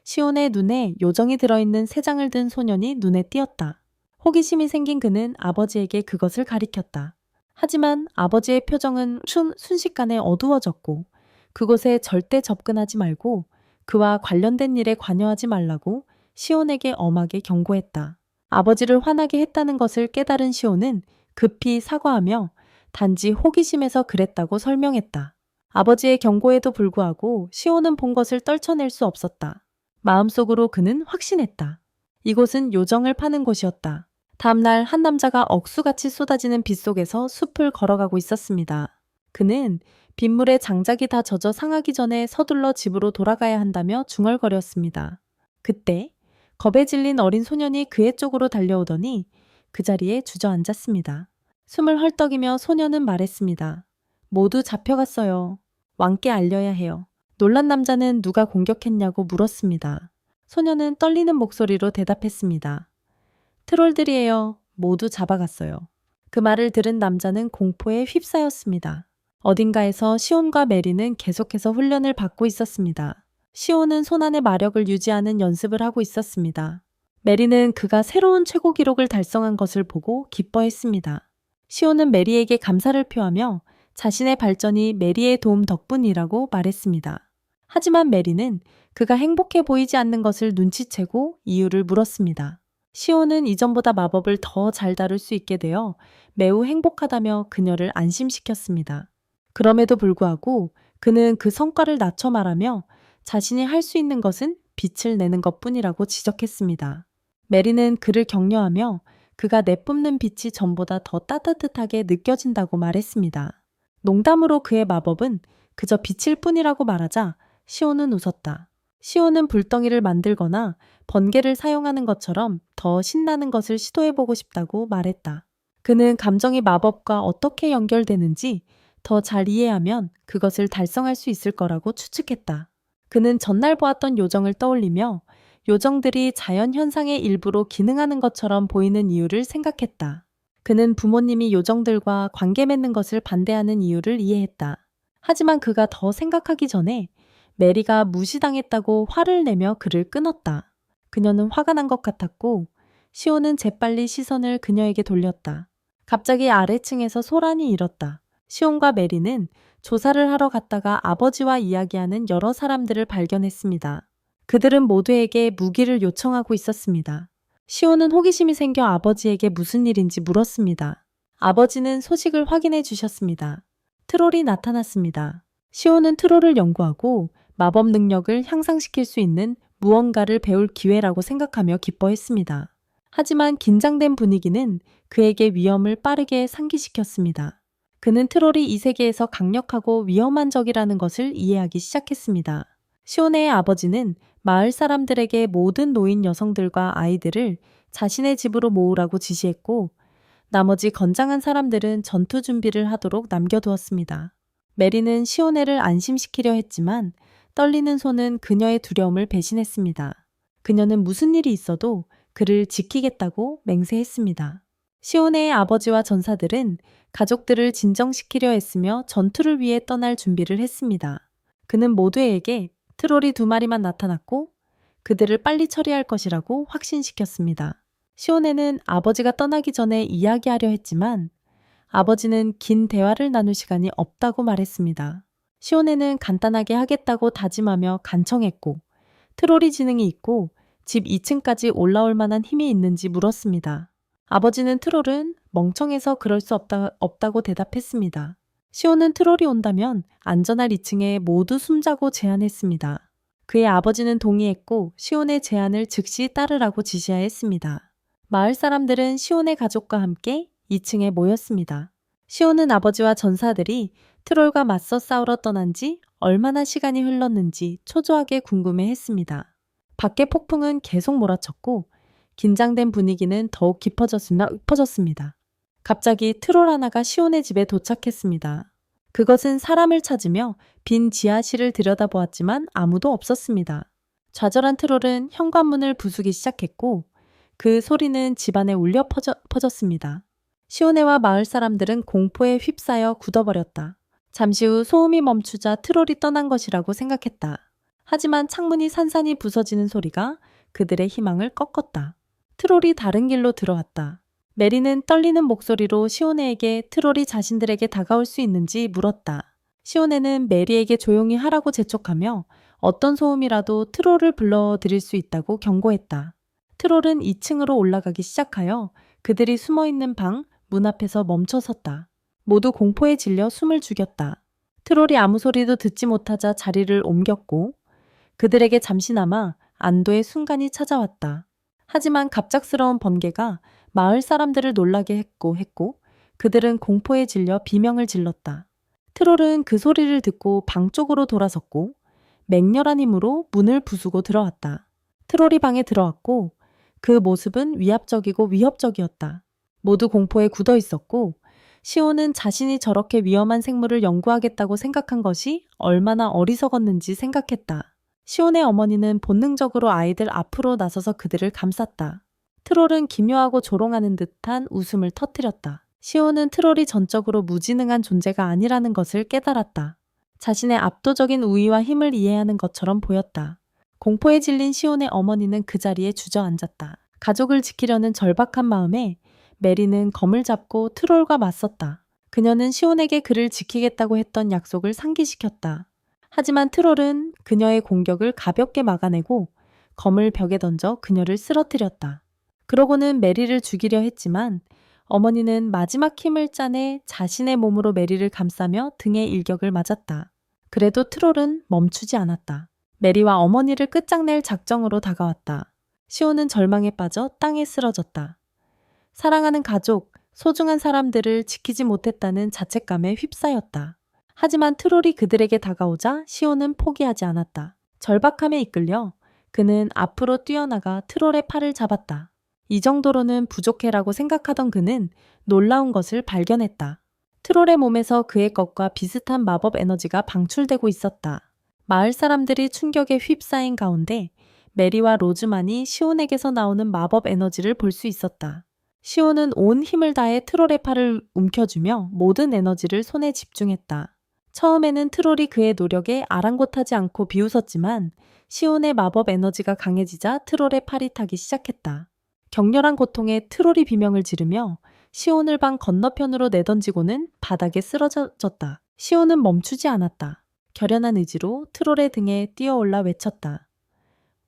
시온의 눈에 요정이 들어있는 세 장을 든 소년이 눈에 띄었다. 호기심이 생긴 그는 아버지에게 그것을 가리켰다. 하지만 아버지의 표정은 순식간에 어두워졌고 그곳에 절대 접근하지 말고 그와 관련된 일에 관여하지 말라고 시온에게 엄하게 경고했다. 아버지를 화나게 했다는 것을 깨달은 시온은 급히 사과하며 단지 호기심에서 그랬다고 설명했다. 아버지의 경고에도 불구하고 시온은 본 것을 떨쳐낼 수 없었다. 마음속으로 그는 확신했다. 이곳은 요정을 파는 곳이었다. 다음날 한 남자가 억수같이 쏟아지는 빗속에서 숲을 걸어가고 있었습니다. 그는 빗물에 장작이 다 젖어 상하기 전에 서둘러 집으로 돌아가야 한다며 중얼거렸습니다. 그때 겁에 질린 어린 소년이 그의 쪽으로 달려오더니 그 자리에 주저앉았습니다. 숨을 헐떡이며 소년은 말했습니다. 모두 잡혀갔어요. 왕께 알려야 해요. 놀란 남자는 누가 공격했냐고 물었습니다. 소년은 떨리는 목소리로 대답했습니다. 트롤들이에요. 모두 잡아갔어요. 그 말을 들은 남자는 공포에 휩싸였습니다. 어딘가에서 시온과 메리는 계속해서 훈련을 받고 있었습니다. 시온은 손안의 마력을 유지하는 연습을 하고 있었습니다. 메리는 그가 새로운 최고 기록을 달성한 것을 보고 기뻐했습니다. 시온은 메리에게 감사를 표하며 자신의 발전이 메리의 도움 덕분이라고 말했습니다. 하지만 메리는 그가 행복해 보이지 않는 것을 눈치채고 이유를 물었습니다. 시온은 이전보다 마법을 더 잘 다룰 수 있게 되어 매우 행복하다며 그녀를 안심시켰습니다. 그럼에도 불구하고 그는 그 성과를 낮춰 말하며 자신이 할 수 있는 것은 빛을 내는 것뿐이라고 지적했습니다. 메리는 그를 격려하며 그가 내뿜는 빛이 전보다 더 따뜻하게 느껴진다고 말했습니다. 농담으로 그의 마법은 그저 빛일 뿐이라고 말하자 시온은 웃었다. 시온은 불덩이를 만들거나 번개를 사용하는 것처럼 더 신나는 것을 시도해보고 싶다고 말했다. 그는 감정이 마법과 어떻게 연결되는지 더 잘 이해하면 그것을 달성할 수 있을 거라고 추측했다. 그는 전날 보았던 요정을 떠올리며 요정들이 자연현상의 일부로 기능하는 것처럼 보이는 이유를 생각했다. 그는 부모님이 요정들과 관계 맺는 것을 반대하는 이유를 이해했다. 하지만 그가 더 생각하기 전에 메리가 무시당했다고 화를 내며 그를 끊었다. 그녀는 화가 난 것 같았고 시온은 재빨리 시선을 그녀에게 돌렸다. 갑자기 아래층에서 소란이 일었다. 시온과 메리는 조사를 하러 갔다가 아버지와 이야기하는 여러 사람들을 발견했습니다. 그들은 모두에게 무기를 요청하고 있었습니다. 시온은 호기심이 생겨 아버지에게 무슨 일인지 물었습니다. 아버지는 소식을 확인해 주셨습니다. 트롤이 나타났습니다. 시온은 트롤을 연구하고 마법 능력을 향상시킬 수 있는 무언가를 배울 기회라고 생각하며 기뻐했습니다. 하지만 긴장된 분위기는 그에게 위험을 빠르게 상기시켰습니다. 그는 트롤이 이 세계에서 강력하고 위험한 적이라는 것을 이해하기 시작했습니다. 시온의 아버지는 마을 사람들에게 모든 노인 여성들과 아이들을 자신의 집으로 모으라고 지시했고 나머지 건장한 사람들은 전투 준비를 하도록 남겨두었습니다. 메리는 시오네를 안심시키려 했지만 떨리는 손은 그녀의 두려움을 배신했습니다. 그녀는 무슨 일이 있어도 그를 지키겠다고 맹세했습니다. 시오네의 아버지와 전사들은 가족들을 진정시키려 했으며 전투를 위해 떠날 준비를 했습니다. 그는 모두에게 트롤이 2마리만 나타났고 그들을 빨리 처리할 것이라고 확신시켰습니다. 시오네는 아버지가 떠나기 전에 이야기하려 했지만 아버지는 긴 대화를 나눌 시간이 없다고 말했습니다. 시오네는 간단하게 하겠다고 다짐하며 간청했고 트롤이 지능이 있고 집 2층까지 올라올 만한 힘이 있는지 물었습니다. 아버지는 트롤은 멍청해서 그럴 수 없다고 대답했습니다. 시온은 트롤이 온다면 안전할 2층에 모두 숨자고 제안했습니다. 그의 아버지는 동의했고 시온의 제안을 즉시 따르라고 지시하였습니다. 마을 사람들은 시온의 가족과 함께 2층에 모였습니다. 시온은 아버지와 전사들이 트롤과 맞서 싸우러 떠난 지 얼마나 시간이 흘렀는지 초조하게 궁금해했습니다. 밖의 폭풍은 계속 몰아쳤고 긴장된 분위기는 더욱 깊어졌습니다. 갑자기 트롤 하나가 시온의 집에 도착했습니다. 그것은 사람을 찾으며 빈 지하실을 들여다보았지만 아무도 없었습니다. 좌절한 트롤은 현관문을 부수기 시작했고 그 소리는 집안에 울려 퍼졌습니다. 시오네와 마을 사람들은 공포에 휩싸여 굳어버렸다. 잠시 후 소음이 멈추자 트롤이 떠난 것이라고 생각했다. 하지만 창문이 산산이 부서지는 소리가 그들의 희망을 꺾었다. 트롤이 다른 길로 들어왔다. 메리는 떨리는 목소리로 시오네에게 트롤이 자신들에게 다가올 수 있는지 물었다. 시오네는 메리에게 조용히 하라고 재촉하며 어떤 소음이라도 트롤을 불러들일 수 있다고 경고했다. 트롤은 2층으로 올라가기 시작하여 그들이 숨어있는 방 문 앞에서 멈춰섰다. 모두 공포에 질려 숨을 죽였다. 트롤이 아무 소리도 듣지 못하자 자리를 옮겼고 그들에게 잠시나마 안도의 순간이 찾아왔다. 하지만 갑작스러운 번개가 마을 사람들을 놀라게 했고 그들은 공포에 질려 비명을 질렀다. 트롤은 그 소리를 듣고 방 쪽으로 돌아섰고 맹렬한 힘으로 문을 부수고 들어왔다. 트롤이 방에 들어왔고 그 모습은 위압적이고 위협적이었다. 모두 공포에 굳어 있었고 시온은 자신이 저렇게 위험한 생물을 연구하겠다고 생각한 것이 얼마나 어리석었는지 생각했다. 시온의 어머니는 본능적으로 아이들 앞으로 나서서 그들을 감쌌다. 트롤은 기묘하고 조롱하는 듯한 웃음을 터뜨렸다. 시온은 트롤이 전적으로 무지능한 존재가 아니라는 것을 깨달았다. 자신의 압도적인 우위와 힘을 이해하는 것처럼 보였다. 공포에 질린 시온의 어머니는 그 자리에 주저앉았다. 가족을 지키려는 절박한 마음에 메리는 검을 잡고 트롤과 맞섰다. 그녀는 시온에게 그를 지키겠다고 했던 약속을 상기시켰다. 하지만 트롤은 그녀의 공격을 가볍게 막아내고 검을 벽에 던져 그녀를 쓰러뜨렸다. 그러고는 메리를 죽이려 했지만 어머니는 마지막 힘을 짜내 자신의 몸으로 메리를 감싸며 등에 일격을 맞았다. 그래도 트롤은 멈추지 않았다. 메리와 어머니를 끝장낼 작정으로 다가왔다. 시온은 절망에 빠져 땅에 쓰러졌다. 사랑하는 가족, 소중한 사람들을 지키지 못했다는 자책감에 휩싸였다. 하지만 트롤이 그들에게 다가오자 시온은 포기하지 않았다. 절박함에 이끌려 그는 앞으로 뛰어나가 트롤의 팔을 잡았다. 이 정도로는 부족해라고 생각하던 그는 놀라운 것을 발견했다. 트롤의 몸에서 그의 것과 비슷한 마법 에너지가 방출되고 있었다. 마을 사람들이 충격에 휩싸인 가운데 메리와 로즈만이 시온에게서 나오는 마법 에너지를 볼 수 있었다. 시온은 온 힘을 다해 트롤의 팔을 움켜쥐며 모든 에너지를 손에 집중했다. 처음에는 트롤이 그의 노력에 아랑곳하지 않고 비웃었지만 시온의 마법 에너지가 강해지자 트롤의 팔이 타기 시작했다. 격렬한 고통에 트롤이 비명을 지르며 시온을 방 건너편으로 내던지고는 바닥에 쓰러졌다. 시온은 멈추지 않았다. 결연한 의지로 트롤의 등에 뛰어올라 외쳤다.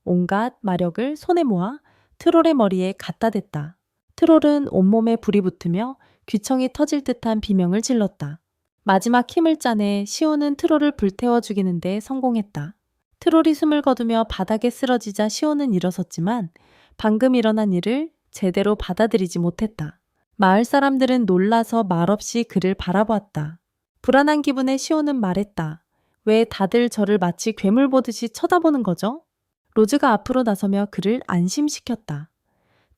온갖 마력을 손에 모아 트롤의 머리에 갖다 댔다. 트롤은 온몸에 불이 붙으며 귀청이 터질 듯한 비명을 질렀다. 마지막 힘을 짜내 시온은 트롤을 불태워 죽이는 데 성공했다. 트롤이 숨을 거두며 바닥에 쓰러지자 시온은 일어섰지만 방금 일어난 일을 제대로 받아들이지 못했다. 마을 사람들은 놀라서 말없이 그를 바라보았다. 불안한 기분에 시온은 말했다. 왜 다들 저를 마치 괴물 보듯이 쳐다보는 거죠? 로즈가 앞으로 나서며 그를 안심시켰다.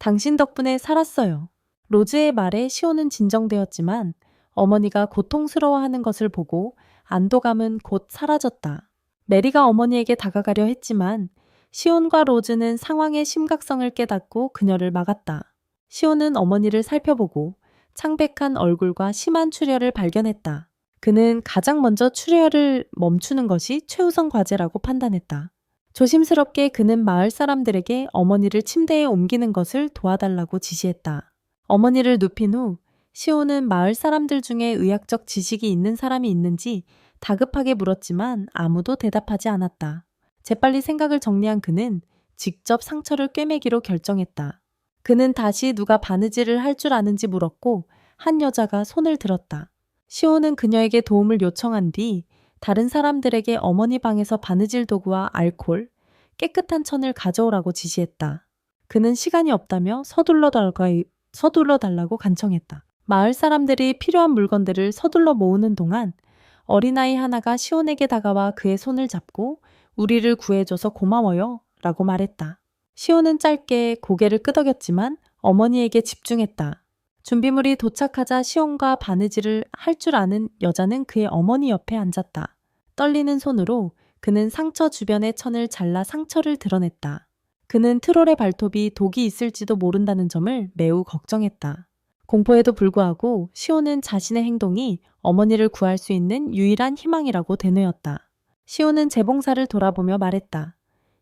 당신 덕분에 살았어요. 로즈의 말에 시온은 진정되었지만 어머니가 고통스러워하는 것을 보고 안도감은 곧 사라졌다. 메리가 어머니에게 다가가려 했지만 시온과 로즈는 상황의 심각성을 깨닫고 그녀를 막았다. 시온은 어머니를 살펴보고 창백한 얼굴과 심한 출혈을 발견했다. 그는 가장 먼저 출혈을 멈추는 것이 최우선 과제라고 판단했다. 조심스럽게 그는 마을 사람들에게 어머니를 침대에 옮기는 것을 도와달라고 지시했다. 어머니를 눕힌 후 시온은 마을 사람들 중에 의학적 지식이 있는 사람이 있는지 다급하게 물었지만 아무도 대답하지 않았다. 재빨리 생각을 정리한 그는 직접 상처를 꿰매기로 결정했다. 그는 다시 누가 바느질을 할 줄 아는지 물었고 한 여자가 손을 들었다. 시온은 그녀에게 도움을 요청한 뒤 다른 사람들에게 어머니 방에서 바느질 도구와 알코올, 깨끗한 천을 가져오라고 지시했다. 그는 시간이 없다며 서둘러 달라고 간청했다. 마을 사람들이 필요한 물건들을 서둘러 모으는 동안 어린아이 하나가 시온에게 다가와 그의 손을 잡고 우리를 구해줘서 고마워요 라고 말했다. 시온은 짧게 고개를 끄덕였지만 어머니에게 집중했다. 준비물이 도착하자 시온과 바느질을 할 줄 아는 여자는 그의 어머니 옆에 앉았다. 떨리는 손으로 그는 상처 주변의 천을 잘라 상처를 드러냈다. 그는 트롤의 발톱이 독이 있을지도 모른다는 점을 매우 걱정했다. 공포에도 불구하고 시온은 자신의 행동이 어머니를 구할 수 있는 유일한 희망이라고 되뇌었다. 시온은 재봉사를 돌아보며 말했다.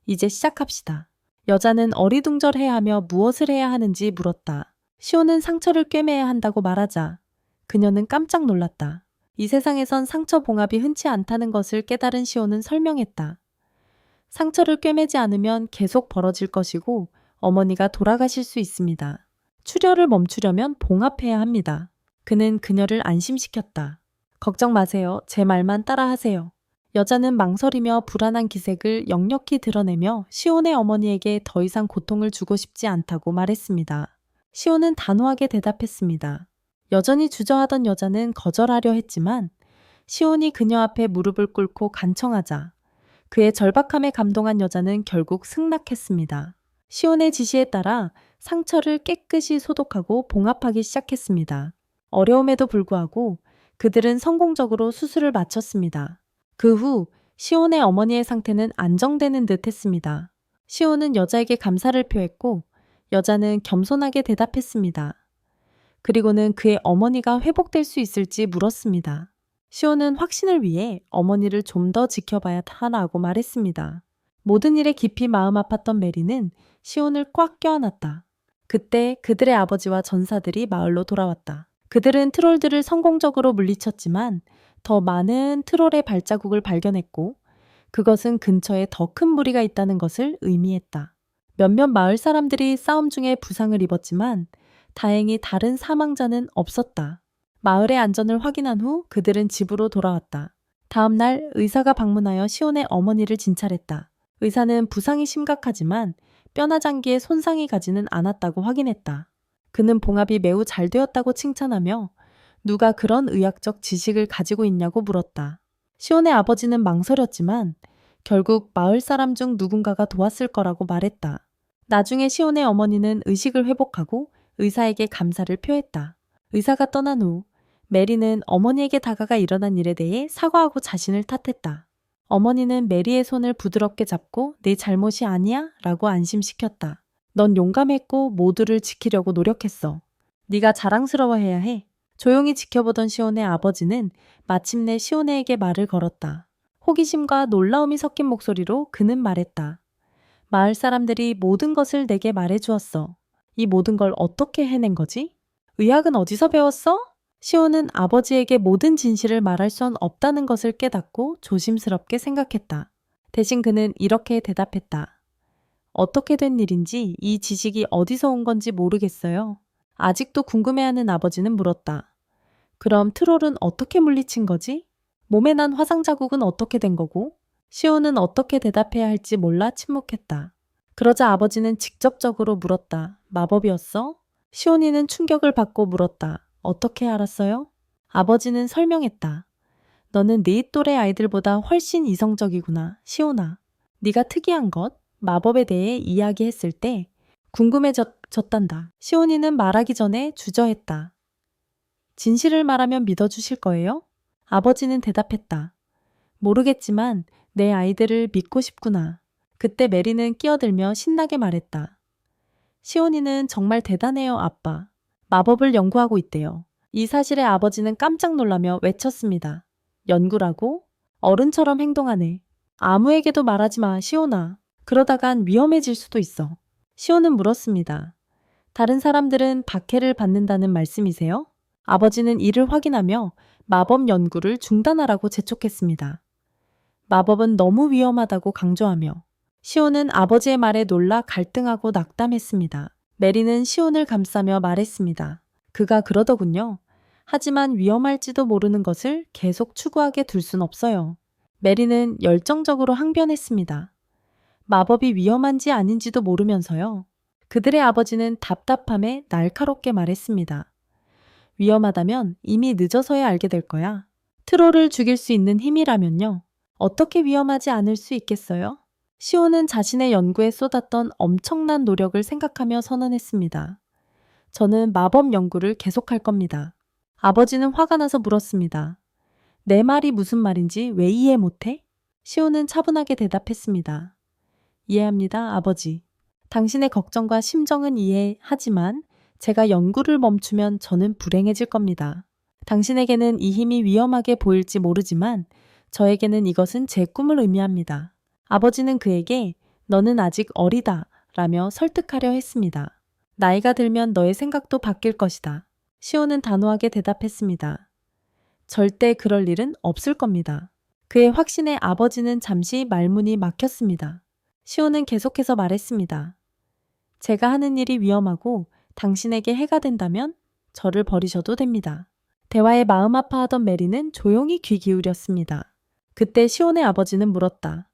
이제 시작합시다. 여자는 어리둥절해하며 무엇을 해야 하는지 물었다. 시온은 상처를 꿰매야 한다고 말하자 그녀는 깜짝 놀랐다. 이 세상에선 상처 봉합이 흔치 않다는 것을 깨달은 시온은 설명했다. 상처를 꿰매지 않으면 계속 벌어질 것이고 어머니가 돌아가실 수 있습니다. 출혈을 멈추려면 봉합해야 합니다. 그는 그녀를 안심시켰다. 걱정 마세요. 제 말만 따라하세요. 여자는 망설이며 불안한 기색을 역력히 드러내며 시온의 어머니에게 더 이상 고통을 주고 싶지 않다고 말했습니다. 시온은 단호하게 대답했습니다. 여전히 주저하던 여자는 거절하려 했지만 시온이 그녀 앞에 무릎을 꿇고 간청하자 그의 절박함에 감동한 여자는 결국 승낙했습니다. 시온의 지시에 따라 상처를 깨끗이 소독하고 봉합하기 시작했습니다. 어려움에도 불구하고 그들은 성공적으로 수술을 마쳤습니다. 그 후 시온의 어머니의 상태는 안정되는 듯 했습니다. 시온은 여자에게 감사를 표했고 여자는 겸손하게 대답했습니다. 그리고는 그의 어머니가 회복될 수 있을지 물었습니다. 시온은 확신을 위해 어머니를 좀 더 지켜봐야 하라고 말했습니다. 모든 일에 깊이 마음 아팠던 메리는 시온을 꽉 껴안았다. 그때 그들의 아버지와 전사들이 마을로 돌아왔다. 그들은 트롤들을 성공적으로 물리쳤지만 더 많은 트롤의 발자국을 발견했고 그것은 근처에 더 큰 무리가 있다는 것을 의미했다. 몇몇 마을 사람들이 싸움 중에 부상을 입었지만 다행히 다른 사망자는 없었다. 마을의 안전을 확인한 후 그들은 집으로 돌아왔다. 다음 날 의사가 방문하여 시온의 어머니를 진찰했다. 의사는 부상이 심각하지만 뼈나장기에 손상이 가지는 않았다고 확인했다. 그는 봉합이 매우 잘 되었다고 칭찬하며 누가 그런 의학적 지식을 가지고 있냐고 물었다. 시온의 아버지는 망설였지만 결국 마을 사람 중 누군가가 도왔을 거라고 말했다. 나중에 시온의 어머니는 의식을 회복하고 의사에게 감사를 표했다. 의사가 떠난 후 메리는 어머니에게 다가가 일어난 일에 대해 사과하고 자신을 탓했다. 어머니는 메리의 손을 부드럽게 잡고 내 잘못이 아니야? 라고 안심시켰다. 넌 용감했고 모두를 지키려고 노력했어. 네가 자랑스러워해야 해. 조용히 지켜보던 시온의 아버지는 마침내 시온에게 말을 걸었다. 호기심과 놀라움이 섞인 목소리로 그는 말했다. 마을 사람들이 모든 것을 내게 말해주었어. 이 모든 걸 어떻게 해낸 거지? 의학은 어디서 배웠어? 시온은 아버지에게 모든 진실을 말할 수는 없다는 것을 깨닫고 조심스럽게 생각했다. 대신 그는 이렇게 대답했다. 어떻게 된 일인지 이 지식이 어디서 온 건지 모르겠어요. 아직도 궁금해하는 아버지는 물었다. 그럼 트롤은 어떻게 물리친 거지? 몸에 난 화상 자국은 어떻게 된 거고? 시온은 어떻게 대답해야 할지 몰라 침묵했다. 그러자 아버지는 직접적으로 물었다. 마법이었어? 시온이는 충격을 받고 물었다. 어떻게 알았어요? 아버지는 설명했다. 너는 네 또래 아이들보다 훨씬 이성적이구나, 시온아. 네가 특이한 것, 마법에 대해 이야기했을 때 궁금해졌단다. 시온이는 말하기 전에 주저했다. 진실을 말하면 믿어주실 거예요? 아버지는 대답했다. 모르겠지만 내 아이들을 믿고 싶구나. 그때 메리는 끼어들며 신나게 말했다. 시온이는 정말 대단해요, 아빠. 마법을 연구하고 있대요. 이 사실에 아버지는 깜짝 놀라며 외쳤습니다. 연구라고? 어른처럼 행동하네. 아무에게도 말하지 마, 시온아. 그러다간 위험해질 수도 있어. 시온은 물었습니다. 다른 사람들은 박해를 받는다는 말씀이세요? 아버지는 이를 확인하며 마법 연구를 중단하라고 재촉했습니다. 마법은 너무 위험하다고 강조하며 시온은 아버지의 말에 놀라 갈등하고 낙담했습니다. 메리는 시온을 감싸며 말했습니다. 그가 그러더군요. 하지만 위험할지도 모르는 것을 계속 추구하게 둘 순 없어요. 메리는 열정적으로 항변했습니다. 마법이 위험한지 아닌지도 모르면서요. 그들의 아버지는 답답함에 날카롭게 말했습니다. 위험하다면 이미 늦어서야 알게 될 거야. 트롤을 죽일 수 있는 힘이라면요. 어떻게 위험하지 않을 수 있겠어요? 시온은 자신의 연구에 쏟았던 엄청난 노력을 생각하며 선언했습니다. 저는 마법 연구를 계속할 겁니다. 아버지는 화가 나서 물었습니다. 내 말이 무슨 말인지 왜 이해 못해? 시온은 차분하게 대답했습니다. 이해합니다, 아버지. 당신의 걱정과 심정은 이해하지만 제가 연구를 멈추면 저는 불행해질 겁니다. 당신에게는 이 힘이 위험하게 보일지 모르지만 저에게는 이것은 제 꿈을 의미합니다. 아버지는 그에게 너는 아직 어리다 라며 설득하려 했습니다. 나이가 들면 너의 생각도 바뀔 것이다. 시온은 단호하게 대답했습니다. 절대 그럴 일은 없을 겁니다. 그의 확신에 아버지는 잠시 말문이 막혔습니다. 시온은 계속해서 말했습니다. 제가 하는 일이 위험하고 당신에게 해가 된다면 저를 버리셔도 됩니다. 대화에 마음 아파하던 메리는 조용히 귀 기울였습니다. 그때 시온의 아버지는 물었다.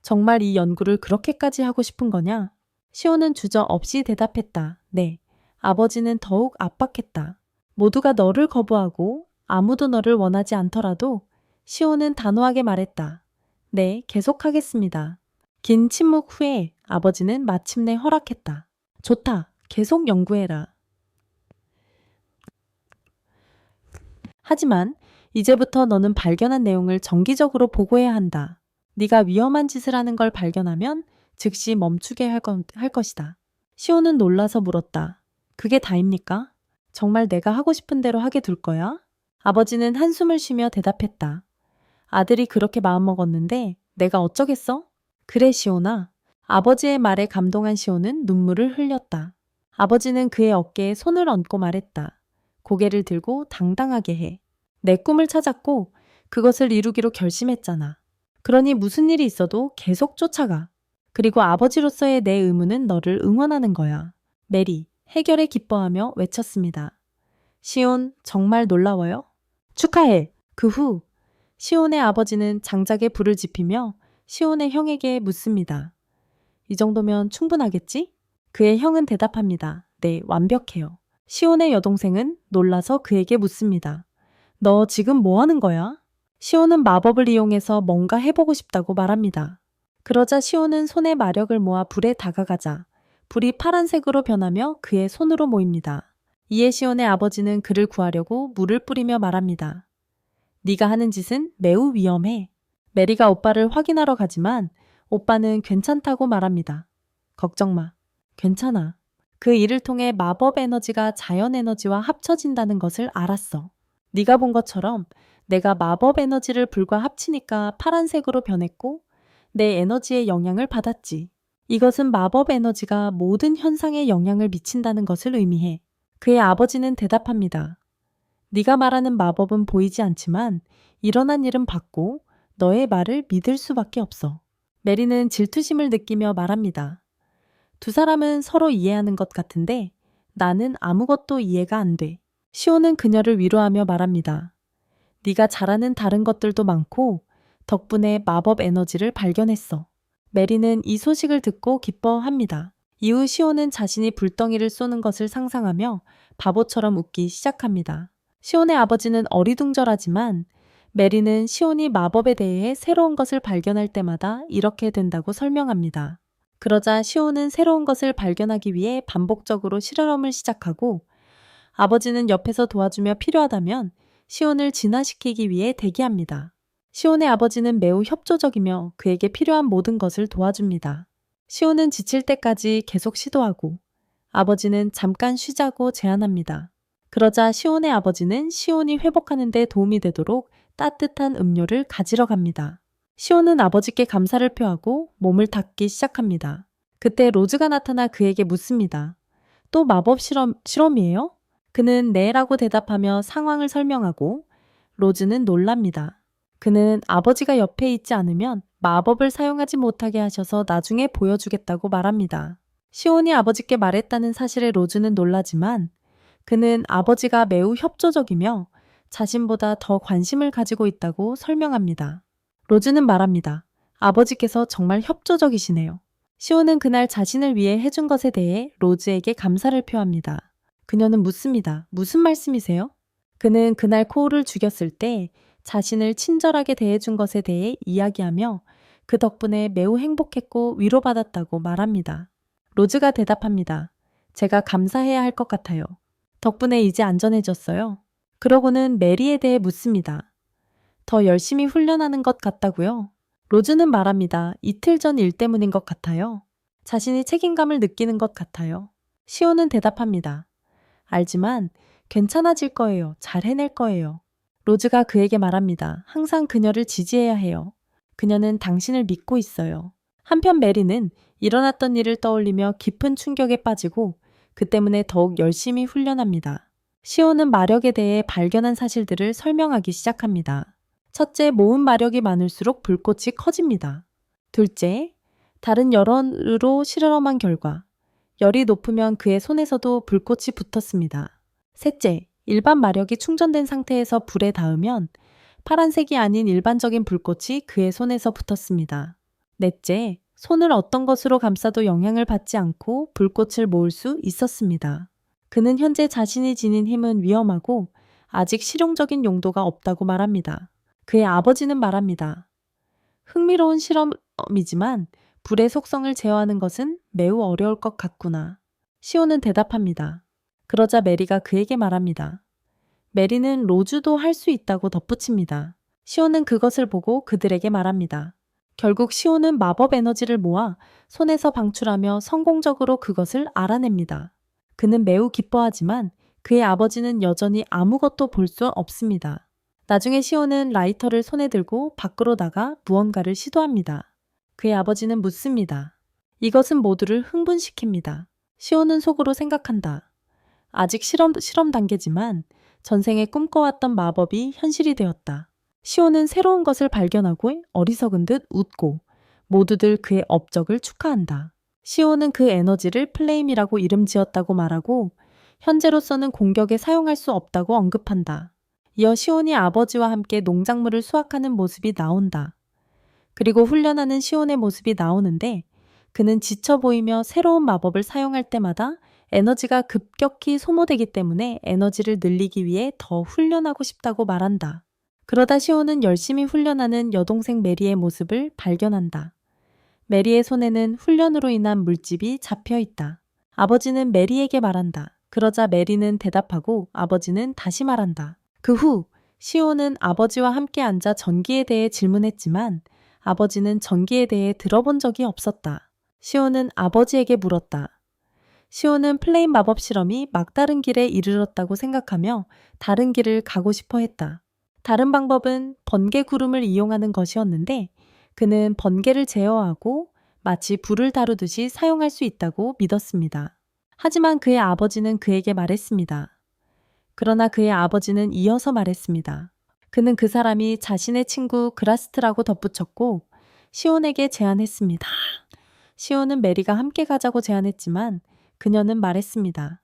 정말 이 연구를 그렇게까지 하고 싶은 거냐? 시온은 주저없이 대답했다. 네. 아버지는 더욱 압박했다. 모두가 너를 거부하고 아무도 너를 원하지 않더라도 시온은 단호하게 말했다. 네, 계속하겠습니다. 긴 침묵 후에 아버지는 마침내 허락했다. 좋다. 계속 연구해라. 하지만 이제부터 너는 발견한 내용을 정기적으로 보고해야 한다. 네가 위험한 짓을 하는 걸 발견하면 즉시 멈추게 할 것이다. 시온은 놀라서 물었다. 그게 다입니까? 정말 내가 하고 싶은 대로 하게 둘 거야? 아버지는 한숨을 쉬며 대답했다. 아들이 그렇게 마음먹었는데 내가 어쩌겠어? 그래, 시온아. 아버지의 말에 감동한 시온은 눈물을 흘렸다. 아버지는 그의 어깨에 손을 얹고 말했다. 고개를 들고 당당하게 해. 내 꿈을 찾았고 그것을 이루기로 결심했잖아. 그러니 무슨 일이 있어도 계속 쫓아가. 그리고 아버지로서의 내 의무는 너를 응원하는 거야. 메리, 해결에 기뻐하며 외쳤습니다. 시온, 정말 놀라워요? 축하해. 그 후 시온의 아버지는 장작에 불을 지피며 시온의 형에게 묻습니다. 이 정도면 충분하겠지? 그의 형은 대답합니다. 네, 완벽해요. 시온의 여동생은 놀라서 그에게 묻습니다. 너 지금 뭐 하는 거야? 시온은 마법을 이용해서 뭔가 해보고 싶다고 말합니다. 그러자 시온은 손에 마력을 모아 불에 다가가자 불이 파란색으로 변하며 그의 손으로 모입니다. 이에 시온의 아버지는 그를 구하려고 물을 뿌리며 말합니다. 네가 하는 짓은 매우 위험해. 메리가 오빠를 확인하러 가지만 오빠는 괜찮다고 말합니다. 걱정 마. 괜찮아. 그 일을 통해 마법 에너지가 자연 에너지와 합쳐진다는 것을 알았어. 네가 본 것처럼 내가 마법 에너지를 불과 합치니까 파란색으로 변했고 내 에너지의 영향을 받았지. 이것은 마법 에너지가 모든 현상에 영향을 미친다는 것을 의미해. 그의 아버지는 대답합니다. 네가 말하는 마법은 보이지 않지만 일어난 일은 봤고 너의 말을 믿을 수밖에 없어. 메리는 질투심을 느끼며 말합니다. 두 사람은 서로 이해하는 것 같은데 나는 아무것도 이해가 안 돼. 시온은 그녀를 위로하며 말합니다. 네가 잘하는 다른 것들도 많고 덕분에 마법 에너지를 발견했어. 메리는 이 소식을 듣고 기뻐합니다. 이후 시온은 자신이 불덩이를 쏘는 것을 상상하며 바보처럼 웃기 시작합니다. 시온의 아버지는 어리둥절하지만 메리는 시온이 마법에 대해 새로운 것을 발견할 때마다 이렇게 된다고 설명합니다. 그러자 시온은 새로운 것을 발견하기 위해 반복적으로 실험을 시작하고 아버지는 옆에서 도와주며 필요하다면 시온을 진화시키기 위해 대기합니다. 시온의 아버지는 매우 협조적이며 그에게 필요한 모든 것을 도와줍니다. 시온은 지칠 때까지 계속 시도하고 아버지는 잠깐 쉬자고 제안합니다. 그러자 시온의 아버지는 시온이 회복하는 데 도움이 되도록 따뜻한 음료를 가지러 갑니다. 시온은 아버지께 감사를 표하고 몸을 닦기 시작합니다. 그때 로즈가 나타나 그에게 묻습니다. 또 마법 실험이에요? 그는 네라고 대답하며 상황을 설명하고 로즈는 놀랍니다. 그는 아버지가 옆에 있지 않으면 마법을 사용하지 못하게 하셔서 나중에 보여주겠다고 말합니다. 시온이 아버지께 말했다는 사실에 로즈는 놀라지만 그는 아버지가 매우 협조적이며 자신보다 더 관심을 가지고 있다고 설명합니다. 로즈는 말합니다. 아버지께서 정말 협조적이시네요. 시온은 그날 자신을 위해 해준 것에 대해 로즈에게 감사를 표합니다. 그녀는 묻습니다. 무슨 말씀이세요? 그는 그날 코울을 죽였을 때 자신을 친절하게 대해준 것에 대해 이야기하며 그 덕분에 매우 행복했고 위로받았다고 말합니다. 로즈가 대답합니다. 제가 감사해야 할 것 같아요. 덕분에 이제 안전해졌어요. 그러고는 메리에 대해 묻습니다. 더 열심히 훈련하는 것 같다고요? 로즈는 말합니다. 이틀 전 일 때문인 것 같아요. 자신이 책임감을 느끼는 것 같아요. 시온은 대답합니다. 알지만 괜찮아질 거예요. 잘 해낼 거예요. 로즈가 그에게 말합니다. 항상 그녀를 지지해야 해요. 그녀는 당신을 믿고 있어요. 한편 메리는 일어났던 일을 떠올리며 깊은 충격에 빠지고 그 때문에 더욱 열심히 훈련합니다. 시온은 마력에 대해 발견한 사실들을 설명하기 시작합니다. 첫째, 모은 마력이 많을수록 불꽃이 커집니다. 둘째, 다른 열원으로 실험한 결과 열이 높으면 그의 손에서도 불꽃이 붙었습니다. 셋째, 일반 마력이 충전된 상태에서 불에 닿으면 파란색이 아닌 일반적인 불꽃이 그의 손에서 붙었습니다. 넷째, 손을 어떤 것으로 감싸도 영향을 받지 않고 불꽃을 모을 수 있었습니다. 그는 현재 자신이 지닌 힘은 위험하고 아직 실용적인 용도가 없다고 말합니다. 그의 아버지는 말합니다. 흥미로운 실험이지만 불의 속성을 제어하는 것은 매우 어려울 것 같구나. 시온은 대답합니다. 그러자 메리가 그에게 말합니다. 메리는 로즈도 할 수 있다고 덧붙입니다. 시온은 그것을 보고 그들에게 말합니다. 결국 시온은 마법 에너지를 모아 손에서 방출하며 성공적으로 그것을 알아냅니다. 그는 매우 기뻐하지만 그의 아버지는 여전히 아무것도 볼 수 없습니다. 나중에 시온은 라이터를 손에 들고 밖으로 나가 무언가를 시도합니다. 그의 아버지는 묻습니다. 이것은 모두를 흥분시킵니다. 시온은 속으로 생각한다. 아직 실험 단계지만 전생에 꿈꿔왔던 마법이 현실이 되었다. 시온은 새로운 것을 발견하고 어리석은 듯 웃고 모두들 그의 업적을 축하한다. 시온은 그 에너지를 플레임이라고 이름 지었다고 말하고 현재로서는 공격에 사용할 수 없다고 언급한다. 이어 시온이 아버지와 함께 농작물을 수확하는 모습이 나온다. 그리고 훈련하는 시온의 모습이 나오는데 그는 지쳐 보이며 새로운 마법을 사용할 때마다 에너지가 급격히 소모되기 때문에 에너지를 늘리기 위해 더 훈련하고 싶다고 말한다. 그러다 시온은 열심히 훈련하는 여동생 메리의 모습을 발견한다. 메리의 손에는 훈련으로 인한 물집이 잡혀 있다. 아버지는 메리에게 말한다. 그러자 메리는 대답하고 아버지는 다시 말한다. 그 후 시온은 아버지와 함께 앉아 전기에 대해 질문했지만 아버지는 전기에 대해 들어본 적이 없었다. 시온은 아버지에게 물었다. 시온은 플레임 마법 실험이 막다른 길에 이르렀다고 생각하며 다른 길을 가고 싶어 했다. 다른 방법은 번개 구름을 이용하는 것이었는데 그는 번개를 제어하고 마치 불을 다루듯이 사용할 수 있다고 믿었습니다. 하지만 그의 아버지는 그에게 말했습니다. 그러나 그의 아버지는 이어서 말했습니다. 그는 그 사람이 자신의 친구 그라스트라고 덧붙였고 시온에게 제안했습니다. 시온은 메리가 함께 가자고 제안했지만 그녀는 말했습니다.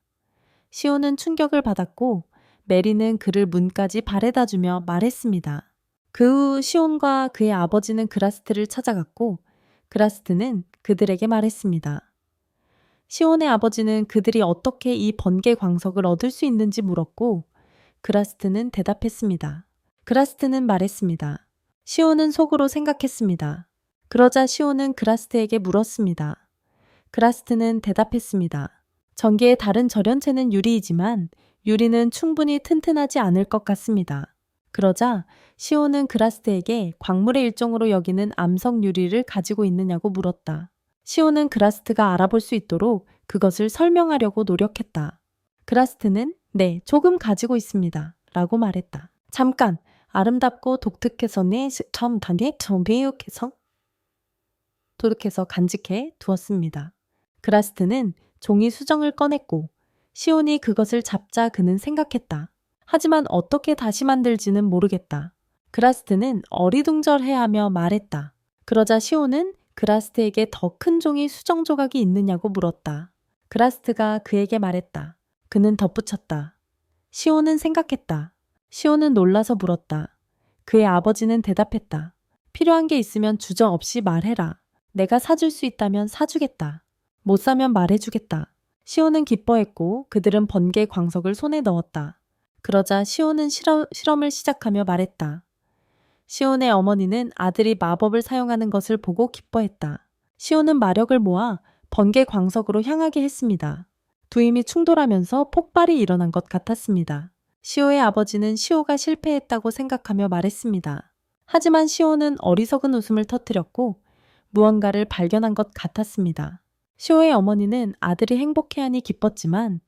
시온은 충격을 받았고 메리는 그를 문까지 바래다 주며 말했습니다. 그 후 시온과 그의 아버지는 그라스트를 찾아갔고 그라스트는 그들에게 말했습니다. 시온의 아버지는 그들이 어떻게 이 번개 광석을 얻을 수 있는지 물었고 그라스트는 대답했습니다. 그라스트는 말했습니다. 시온은 속으로 생각했습니다. 그러자 시온은 그라스트에게 물었습니다. 그라스트는 대답했습니다. 전기의 다른 절연체는 유리이지만 유리는 충분히 튼튼하지 않을 것 같습니다. 그러자 시온은 그라스트에게 광물의 일종으로 여기는 암석 유리를 가지고 있느냐고 물었다. 시온은 그라스트가 알아볼 수 있도록 그것을 설명하려고 노력했다. 그라스트는 네, 조금 가지고 있습니다. 라고 말했다. 잠깐, 아름답고 독특해서 참 단에 정비육해서 도둑해서 간직해 두었습니다. 그라스트는 종이 수정을 꺼냈고 시온이 그것을 잡자 그는 생각했다. 하지만 어떻게 다시 만들지는 모르겠다. 그라스트는 어리둥절해하며 말했다. 그러자 시온은 그라스트에게 더 큰 종이 수정 조각이 있느냐고 물었다. 그라스트가 그에게 말했다. 그는 덧붙였다. 시온은 생각했다. 시온은 놀라서 물었다. 그의 아버지는 대답했다. 필요한 게 있으면 주저없이 말해라. 내가 사줄 수 있다면 사주겠다. 못 사면 말해주겠다. 시온은 기뻐했고 그들은 번개 광석을 손에 넣었다. 그러자 시온은 실험을 시작하며 말했다. 시온의 어머니는 아들이 마법을 사용하는 것을 보고 기뻐했다. 시온은 마력을 모아 번개 광석으로 향하게 했습니다. 두 힘이 충돌하면서 폭발이 일어난 것 같았습니다. 시오의 아버지는 시오가 실패했다고 생각하며 말했습니다. 하지만 시오는 어리석은 웃음을 터뜨렸고 무언가를 발견한 것 같았습니다. 시오의 어머니는 아들이 행복해하니 기뻤지만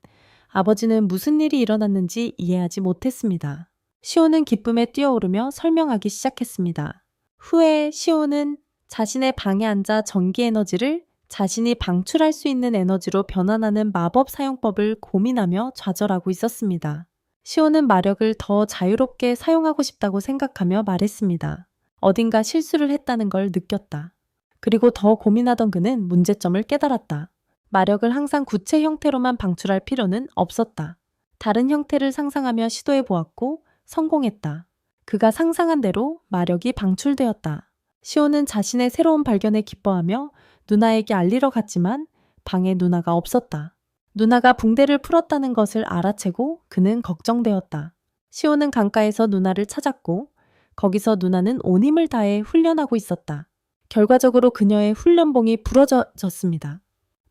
아버지는 무슨 일이 일어났는지 이해하지 못했습니다. 시오는 기쁨에 뛰어오르며 설명하기 시작했습니다. 후에 시오는 자신의 방에 앉아 전기 에너지를 자신이 방출할 수 있는 에너지로 변환하는 마법 사용법을 고민하며 좌절하고 있었습니다. 시오는 마력을 더 자유롭게 사용하고 싶다고 생각하며 말했습니다. 어딘가 실수를 했다는 걸 느꼈다. 그리고 더 고민하던 그는 문제점을 깨달았다. 마력을 항상 구체 형태로만 방출할 필요는 없었다. 다른 형태를 상상하며 시도해 보았고 성공했다. 그가 상상한 대로 마력이 방출되었다. 시오는 자신의 새로운 발견에 기뻐하며 누나에게 알리러 갔지만 방에 누나가 없었다. 누나가 붕대를 풀었다는 것을 알아채고 그는 걱정되었다. 시오는 강가에서 누나를 찾았고 거기서 누나는 온 힘을 다해 훈련하고 있었다. 결과적으로 그녀의 훈련봉이 부러졌습니다.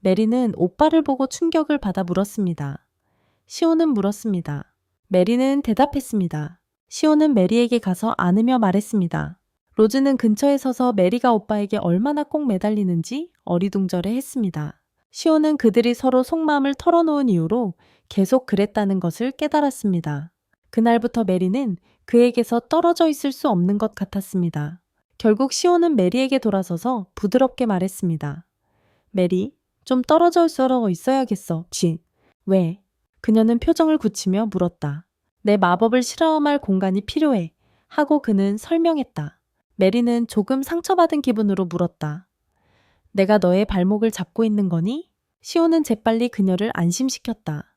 메리는 오빠를 보고 충격을 받아 물었습니다. 시온은 물었습니다. 메리는 대답했습니다. 시온은 메리에게 가서 안으며 말했습니다. 로즈는 근처에 서서 메리가 오빠에게 얼마나 꼭 매달리는지 어리둥절해 했습니다. 시온은 그들이 서로 속마음을 털어놓은 이후로 계속 그랬다는 것을 깨달았습니다. 그날부터 메리는 그에게서 떨어져 있을 수 없는 것 같았습니다. 결국 시온은 메리에게 돌아서서 부드럽게 말했습니다. 메리, 좀 떨어져 있어야겠어. 왜? 그녀는 표정을 굳히며 물었다. 내 마법을 실험할 공간이 필요해. 하고 그는 설명했다. 메리는 조금 상처받은 기분으로 물었다. 내가 너의 발목을 잡고 있는 거니? 시온은 재빨리 그녀를 안심시켰다.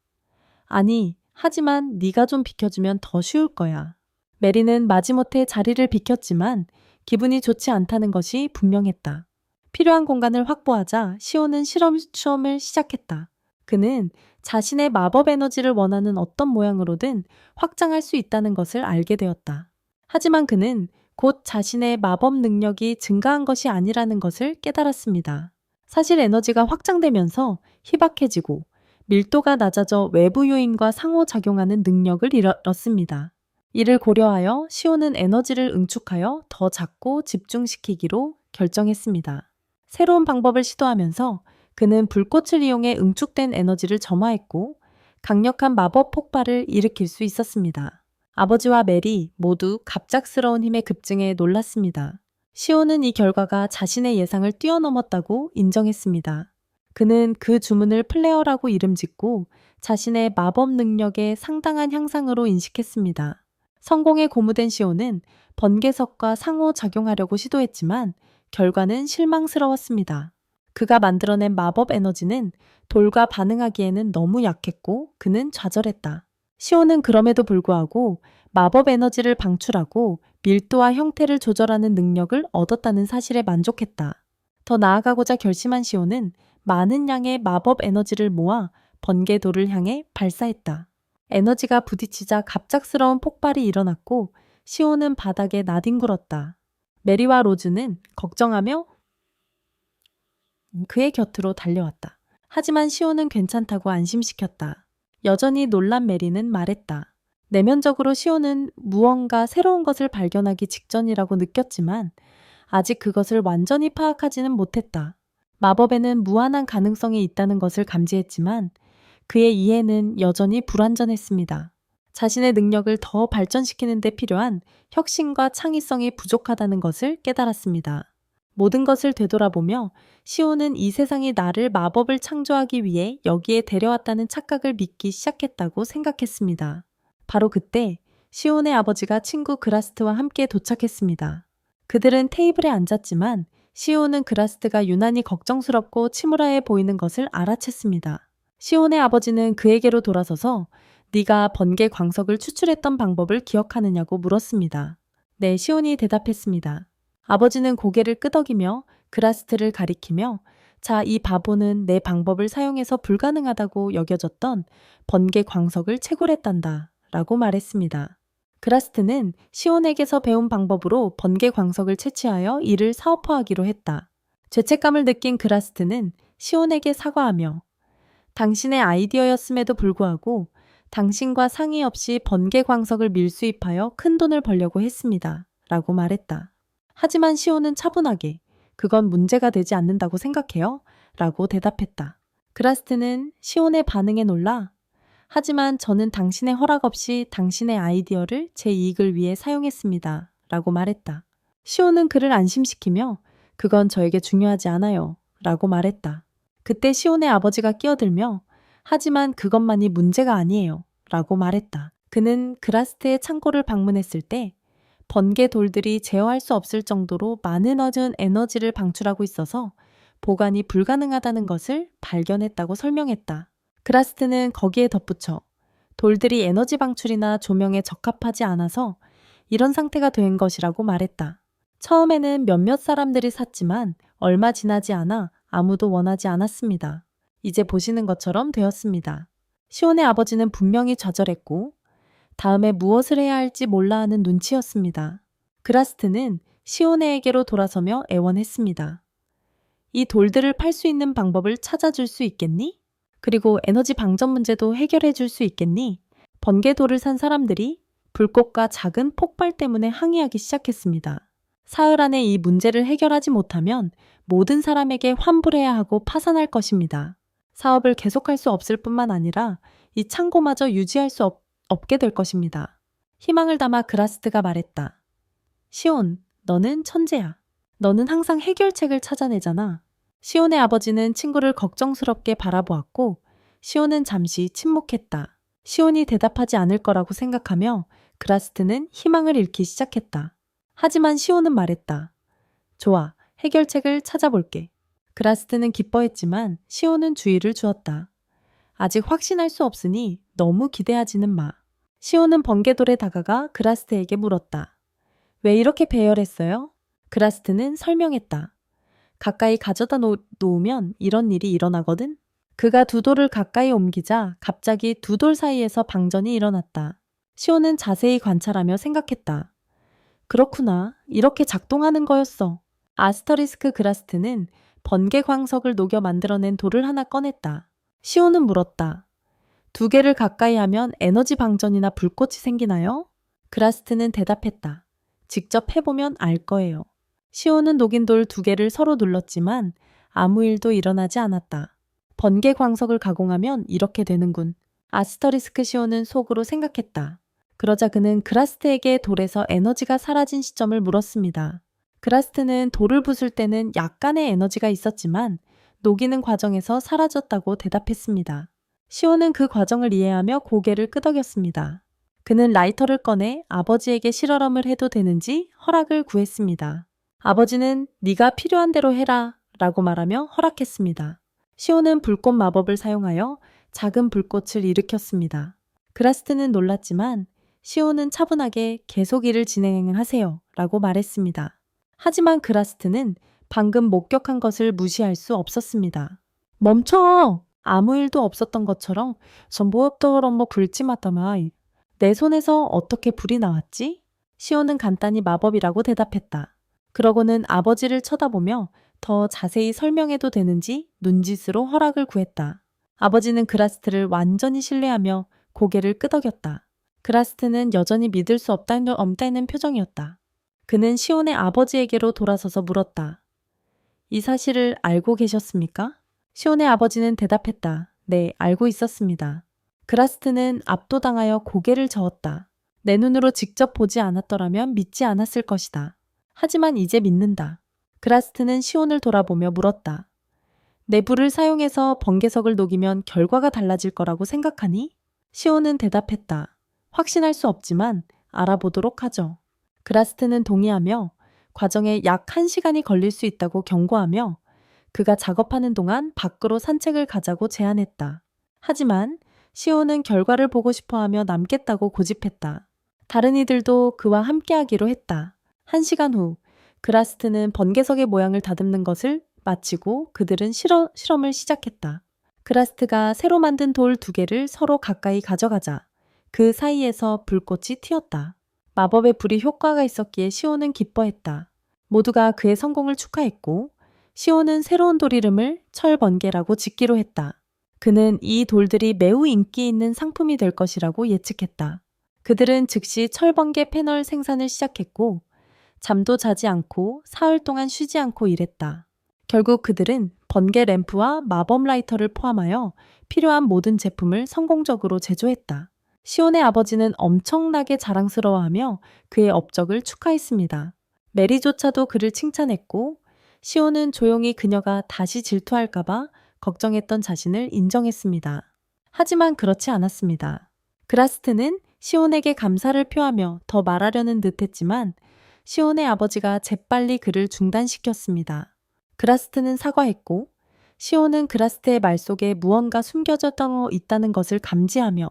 아니, 하지만 네가 좀 비켜주면 더 쉬울 거야. 메리는 마지못해 자리를 비켰지만 기분이 좋지 않다는 것이 분명했다. 필요한 공간을 확보하자 시온은 실험을 시작했다. 그는 자신의 마법 에너지를 원하는 어떤 모양으로든 확장할 수 있다는 것을 알게 되었다. 하지만 그는 곧 자신의 마법 능력이 증가한 것이 아니라는 것을 깨달았습니다. 사실 에너지가 확장되면서 희박해지고 밀도가 낮아져 외부 요인과 상호작용하는 능력을 잃었습니다. 이를 고려하여 시온은 에너지를 응축하여 더 작고 집중시키기로 결정했습니다. 새로운 방법을 시도하면서 그는 불꽃을 이용해 응축된 에너지를 점화했고 강력한 마법 폭발을 일으킬 수 있었습니다. 아버지와 메리 모두 갑작스러운 힘의 급증에 놀랐습니다. 시온은 이 결과가 자신의 예상을 뛰어넘었다고 인정했습니다. 그는 그 주문을 플레어라고 이름 짓고 자신의 마법 능력의 상당한 향상으로 인식했습니다. 성공에 고무된 시온은 번개석과 상호작용하려고 시도했지만 결과는 실망스러웠습니다. 그가 만들어낸 마법 에너지는 돌과 반응하기에는 너무 약했고 그는 좌절했다. 시온은 그럼에도 불구하고 마법 에너지를 방출하고 밀도와 형태를 조절하는 능력을 얻었다는 사실에 만족했다. 더 나아가고자 결심한 시온은 많은 양의 마법 에너지를 모아 번개돌을 향해 발사했다. 에너지가 부딪히자 갑작스러운 폭발이 일어났고 시온은 바닥에 나뒹굴었다. 메리와 로즈는 걱정하며 그의 곁으로 달려왔다. 하지만 시온은 괜찮다고 안심시켰다. 여전히 놀란 메리는 말했다. 내면적으로 시온은 무언가 새로운 것을 발견하기 직전이라고 느꼈지만 아직 그것을 완전히 파악하지는 못했다. 마법에는 무한한 가능성이 있다는 것을 감지했지만 그의 이해는 여전히 불완전했습니다. 자신의 능력을 더 발전시키는 데 필요한 혁신과 창의성이 부족하다는 것을 깨달았습니다. 모든 것을 되돌아보며 시온은 이 세상이 나를 마법을 창조하기 위해 여기에 데려왔다는 착각을 믿기 시작했다고 생각했습니다. 바로 그때 시온의 아버지가 친구 그라스트와 함께 도착했습니다. 그들은 테이블에 앉았지만 시온은 그라스트가 유난히 걱정스럽고 침울해 보이는 것을 알아챘습니다. 시온의 아버지는 그에게로 돌아서서 네가 번개 광석을 추출했던 방법을 기억하느냐고 물었습니다. 네, 시온이 대답했습니다. 아버지는 고개를 끄덕이며 그라스트를 가리키며 자, 이 바보는 내 방법을 사용해서 불가능하다고 여겨졌던 번개 광석을 채굴했단다 라고 말했습니다. 그라스트는 시온에게서 배운 방법으로 번개 광석을 채취하여 이를 사업화하기로 했다. 죄책감을 느낀 그라스트는 시온에게 사과하며 당신의 아이디어였음에도 불구하고 당신과 상의 없이 번개 광석을 밀수입하여 큰 돈을 벌려고 했습니다. 라고 말했다. 하지만 시온은 차분하게 그건 문제가 되지 않는다고 생각해요. 라고 대답했다. 그라스트는 시온의 반응에 놀라 하지만 저는 당신의 허락 없이 당신의 아이디어를 제 이익을 위해 사용했습니다. 라고 말했다. 시온은 그를 안심시키며 그건 저에게 중요하지 않아요. 라고 말했다. 그때 시온의 아버지가 끼어들며 하지만 그것만이 문제가 아니에요. 라고 말했다. 그는 그라스트의 창고를 방문했을 때 번개 돌들이 제어할 수 없을 정도로 많은 에너지를 방출하고 있어서 보관이 불가능하다는 것을 발견했다고 설명했다. 그라스트는 거기에 덧붙여 돌들이 에너지 방출이나 조명에 적합하지 않아서 이런 상태가 된 것이라고 말했다. 처음에는 몇몇 사람들이 샀지만 얼마 지나지 않아 아무도 원하지 않았습니다. 이제 보시는 것처럼 되었습니다. 시온의 아버지는 분명히 좌절했고 다음에 무엇을 해야 할지 몰라 하는 눈치였습니다. 그라스트는 시온에게로 돌아서며 애원했습니다. 이 돌들을 팔 수 있는 방법을 찾아줄 수 있겠니? 그리고 에너지 방전 문제도 해결해 줄 수 있겠니? 번개돌을 산 사람들이 불꽃과 작은 폭발 때문에 항의하기 시작했습니다. 사흘 안에 이 문제를 해결하지 못하면 모든 사람에게 환불해야 하고 파산할 것입니다. 사업을 계속할 수 없을 뿐만 아니라 이 창고마저 유지할 수 없게 될 것입니다. 희망을 담아 그라스트가 말했다. 시온, 너는 천재야. 너는 항상 해결책을 찾아내잖아. 시온의 아버지는 친구를 걱정스럽게 바라보았고 시온은 잠시 침묵했다. 시온이 대답하지 않을 거라고 생각하며 그라스트는 희망을 잃기 시작했다. 하지만 시온은 말했다. 좋아, 해결책을 찾아볼게. 그라스트는 기뻐했지만 시온은 주의를 주었다. 아직 확신할 수 없으니 너무 기대하지는 마. 시온은 번개돌에 다가가 그라스트에게 물었다. 왜 이렇게 배열했어요? 그라스트는 설명했다. 가까이 가져다 놓으면 이런 일이 일어나거든? 그가 두 돌을 가까이 옮기자 갑자기 두 돌 사이에서 방전이 일어났다. 시온은 자세히 관찰하며 생각했다. 그렇구나. 이렇게 작동하는 거였어. 아스터리스크 그라스트는 번개 광석을 녹여 만들어낸 돌을 하나 꺼냈다. 시온은 물었다. 두 개를 가까이 하면 에너지 방전이나 불꽃이 생기나요? 그라스트는 대답했다. 직접 해보면 알 거예요. 시온은 녹인 돌 두 개를 서로 눌렀지만 아무 일도 일어나지 않았다. 번개 광석을 가공하면 이렇게 되는군. 아스터리스크 시온은 속으로 생각했다. 그러자 그는 그라스트에게 돌에서 에너지가 사라진 시점을 물었습니다. 그라스트는 돌을 부술 때는 약간의 에너지가 있었지만 녹이는 과정에서 사라졌다고 대답했습니다. 시온은 그 과정을 이해하며 고개를 끄덕였습니다. 그는 라이터를 꺼내 아버지에게 실험을 해도 되는지 허락을 구했습니다. 아버지는 네가 필요한 대로 해라 라고 말하며 허락했습니다. 시온은 불꽃 마법을 사용하여 작은 불꽃을 일으켰습니다. 그라스트는 놀랐지만 시온은 차분하게 계속 일을 진행하세요 라고 말했습니다. 하지만 그라스트는 방금 목격한 것을 무시할 수 없었습니다. 멈춰! 아무 일도 없었던 것처럼 전부업도그런 굴지 마다마이. 내 손에서 어떻게 불이 나왔지? 시온은 간단히 마법이라고 대답했다. 그러고는 아버지를 쳐다보며 더 자세히 설명해도 되는지 눈짓으로 허락을 구했다. 아버지는 그라스트를 완전히 신뢰하며 고개를 끄덕였다. 그라스트는 여전히 믿을 수 없다는 표정이었다. 그는 시온의 아버지에게로 돌아서서 물었다. 이 사실을 알고 계셨습니까? 시온의 아버지는 대답했다. 네, 알고 있었습니다. 그라스트는 압도당하여 고개를 저었다. 내 눈으로 직접 보지 않았더라면 믿지 않았을 것이다. 하지만 이제 믿는다. 그라스트는 시온을 돌아보며 물었다. 내 불을 사용해서 번개석을 녹이면 결과가 달라질 거라고 생각하니? 시온은 대답했다. 확신할 수 없지만 알아보도록 하죠. 그라스트는 동의하며 과정에 약 1시간이 걸릴 수 있다고 경고하며 그가 작업하는 동안 밖으로 산책을 가자고 제안했다. 하지만 시온은 결과를 보고 싶어하며 남겠다고 고집했다. 다른 이들도 그와 함께하기로 했다. 1시간 후 그라스트는 번개석의 모양을 다듬는 것을 마치고 그들은 실험을 시작했다. 그라스트가 새로 만든 돌 2개를 서로 가까이 가져가자 그 사이에서 불꽃이 튀었다. 마법의 불이 효과가 있었기에 시온은 기뻐했다. 모두가 그의 성공을 축하했고 시온은 새로운 돌 이름을 철번개라고 짓기로 했다. 그는 이 돌들이 매우 인기 있는 상품이 될 것이라고 예측했다. 그들은 즉시 철번개 패널 생산을 시작했고 잠도 자지 않고 사흘 동안 쉬지 않고 일했다. 결국 그들은 번개 램프와 마법 라이터를 포함하여 필요한 모든 제품을 성공적으로 제조했다. 시온의 아버지는 엄청나게 자랑스러워하며 그의 업적을 축하했습니다. 메리조차도 그를 칭찬했고 시온은 조용히 그녀가 다시 질투할까봐 걱정했던 자신을 인정했습니다. 하지만 그렇지 않았습니다. 그라스트는 시온에게 감사를 표하며 더 말하려는 듯했지만 시온의 아버지가 재빨리 그를 중단시켰습니다. 그라스트는 사과했고 시온은 그라스트의 말 속에 무언가 숨겨져 있다는 것을 감지하며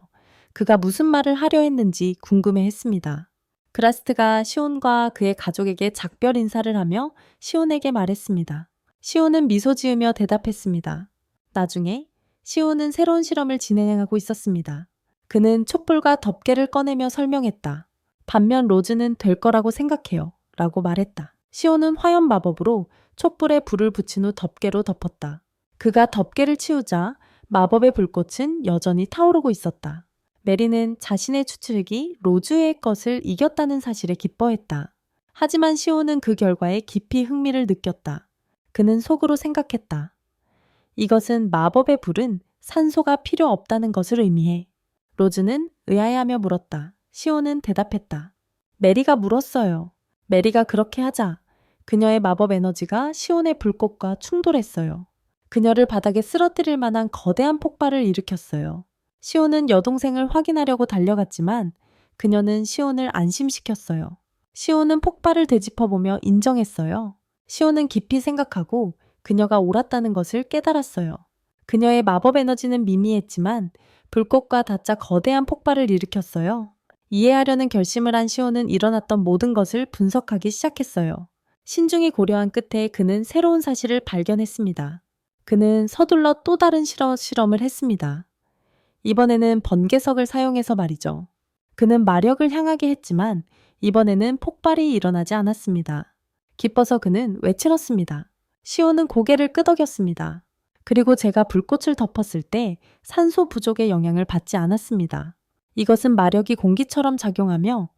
그가 무슨 말을 하려 했는지 궁금해했습니다. 그라스트가 시온과 그의 가족에게 작별 인사를 하며 시온에게 말했습니다. 시온은 미소 지으며 대답했습니다. 나중에 시온은 새로운 실험을 진행하고 있었습니다. 그는 촛불과 덮개를 꺼내며 설명했다. 반면 로즈는 될 거라고 생각해요. 라고 말했다. 시온은 화염 마법으로 촛불에 불을 붙인 후 덮개로 덮었다. 그가 덮개를 치우자 마법의 불꽃은 여전히 타오르고 있었다. 메리는 자신의 추측이 로즈의 것을 이겼다는 사실에 기뻐했다. 하지만 시온은 그 결과에 깊이 흥미를 느꼈다. 그는 속으로 생각했다. 이것은 마법의 불은 산소가 필요 없다는 것을 의미해. 로즈는 의아해하며 물었다. 시온은 대답했다. 메리가 물었어요. 메리가 그렇게 하자 그녀의 마법 에너지가 시온의 불꽃과 충돌했어요. 그녀를 바닥에 쓰러뜨릴 만한 거대한 폭발을 일으켰어요. 시온은 여동생을 확인하려고 달려갔지만 그녀는 시온을 안심시켰어요. 시온은 폭발을 되짚어보며 인정했어요. 시온은 깊이 생각하고 그녀가 옳았다는 것을 깨달았어요. 그녀의 마법 에너지는 미미했지만 불꽃과 닿자 거대한 폭발을 일으켰어요. 이해하려는 결심을 한 시온은 일어났던 모든 것을 분석하기 시작했어요. 신중히 고려한 끝에 그는 새로운 사실을 발견했습니다. 그는 서둘러 또 다른 실험을 했습니다. 이번에는 번개석을 사용해서 말이죠. 그는 마력을 향하게 했지만 이번에는 폭발이 일어나지 않았습니다. 기뻐서 그는 외치렀습니다. 시온은 고개를 끄덕였습니다. 그리고 제가 불꽃을 덮었을 때 산소 부족의 영향을 받지 않았습니다. 이것은 마력이 공기처럼 작용하며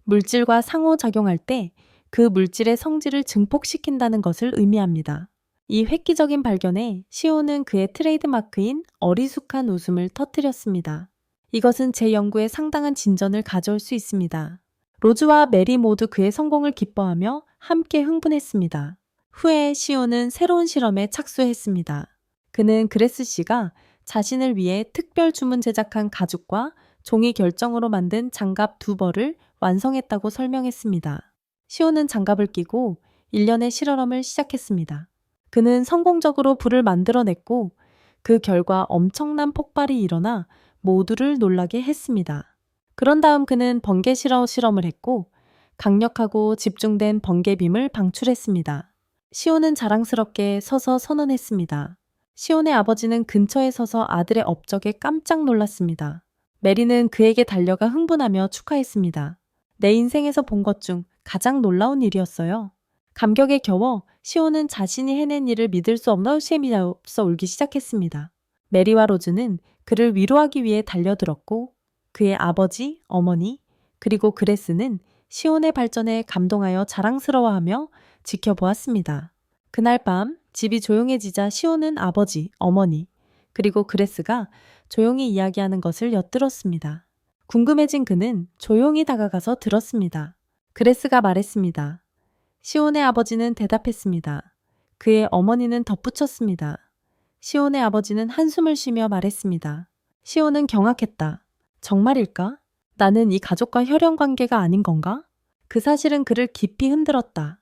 물질과 상호작용할 때 그 물질의 성질을 증폭시킨다는 것을 의미합니다. 이 획기적인 발견에 시온은 그의 트레이드마크인 어리숙한 웃음을 터뜨렸습니다. 이것은 제 연구에 상당한 진전을 가져올 수 있습니다. 로즈와 메리 모두 그의 성공을 기뻐하며 함께 흥분했습니다. 후에 시온은 새로운 실험에 착수했습니다. 그는 그레스 씨가 자신을 위해 특별 주문 제작한 가죽과 종이 결정으로 만든 장갑 2벌을 완성했다고 설명했습니다. 시온은 장갑을 끼고 일련의 실험을 시작했습니다. 그는 성공적으로 불을 만들어냈고 그 결과 엄청난 폭발이 일어나 모두를 놀라게 했습니다. 그런 다음 그는 번개 실험을 했고 강력하고 집중된 번개빔을 방출했습니다. 시온은 자랑스럽게 서서 선언했습니다. 시온의 아버지는 근처에 서서 아들의 업적에 깜짝 놀랐습니다. 메리는 그에게 달려가 흥분하며 축하했습니다. 내 인생에서 본 것 중 가장 놀라운 일이었어요. 감격에 겨워 시온은 자신이 해낸 일을 믿을 수 없어 울기 시작했습니다. 메리와 로즈는 그를 위로하기 위해 달려들었고 그의 아버지, 어머니, 그리고 그레스는 시온의 발전에 감동하여 자랑스러워하며 지켜보았습니다. 그날 밤 집이 조용해지자 시온은 아버지, 어머니, 그리고 그레스가 조용히 이야기하는 것을 엿들었습니다. 궁금해진 그는 조용히 다가가서 들었습니다. 그레스가 말했습니다. 시온의 아버지는 대답했습니다. 그의 어머니는 덧붙였습니다. 시온의 아버지는 한숨을 쉬며 말했습니다. 시온은 경악했다. 정말일까? 나는 이 가족과 혈연 관계가 아닌 건가? 그 사실은 그를 깊이 흔들었다.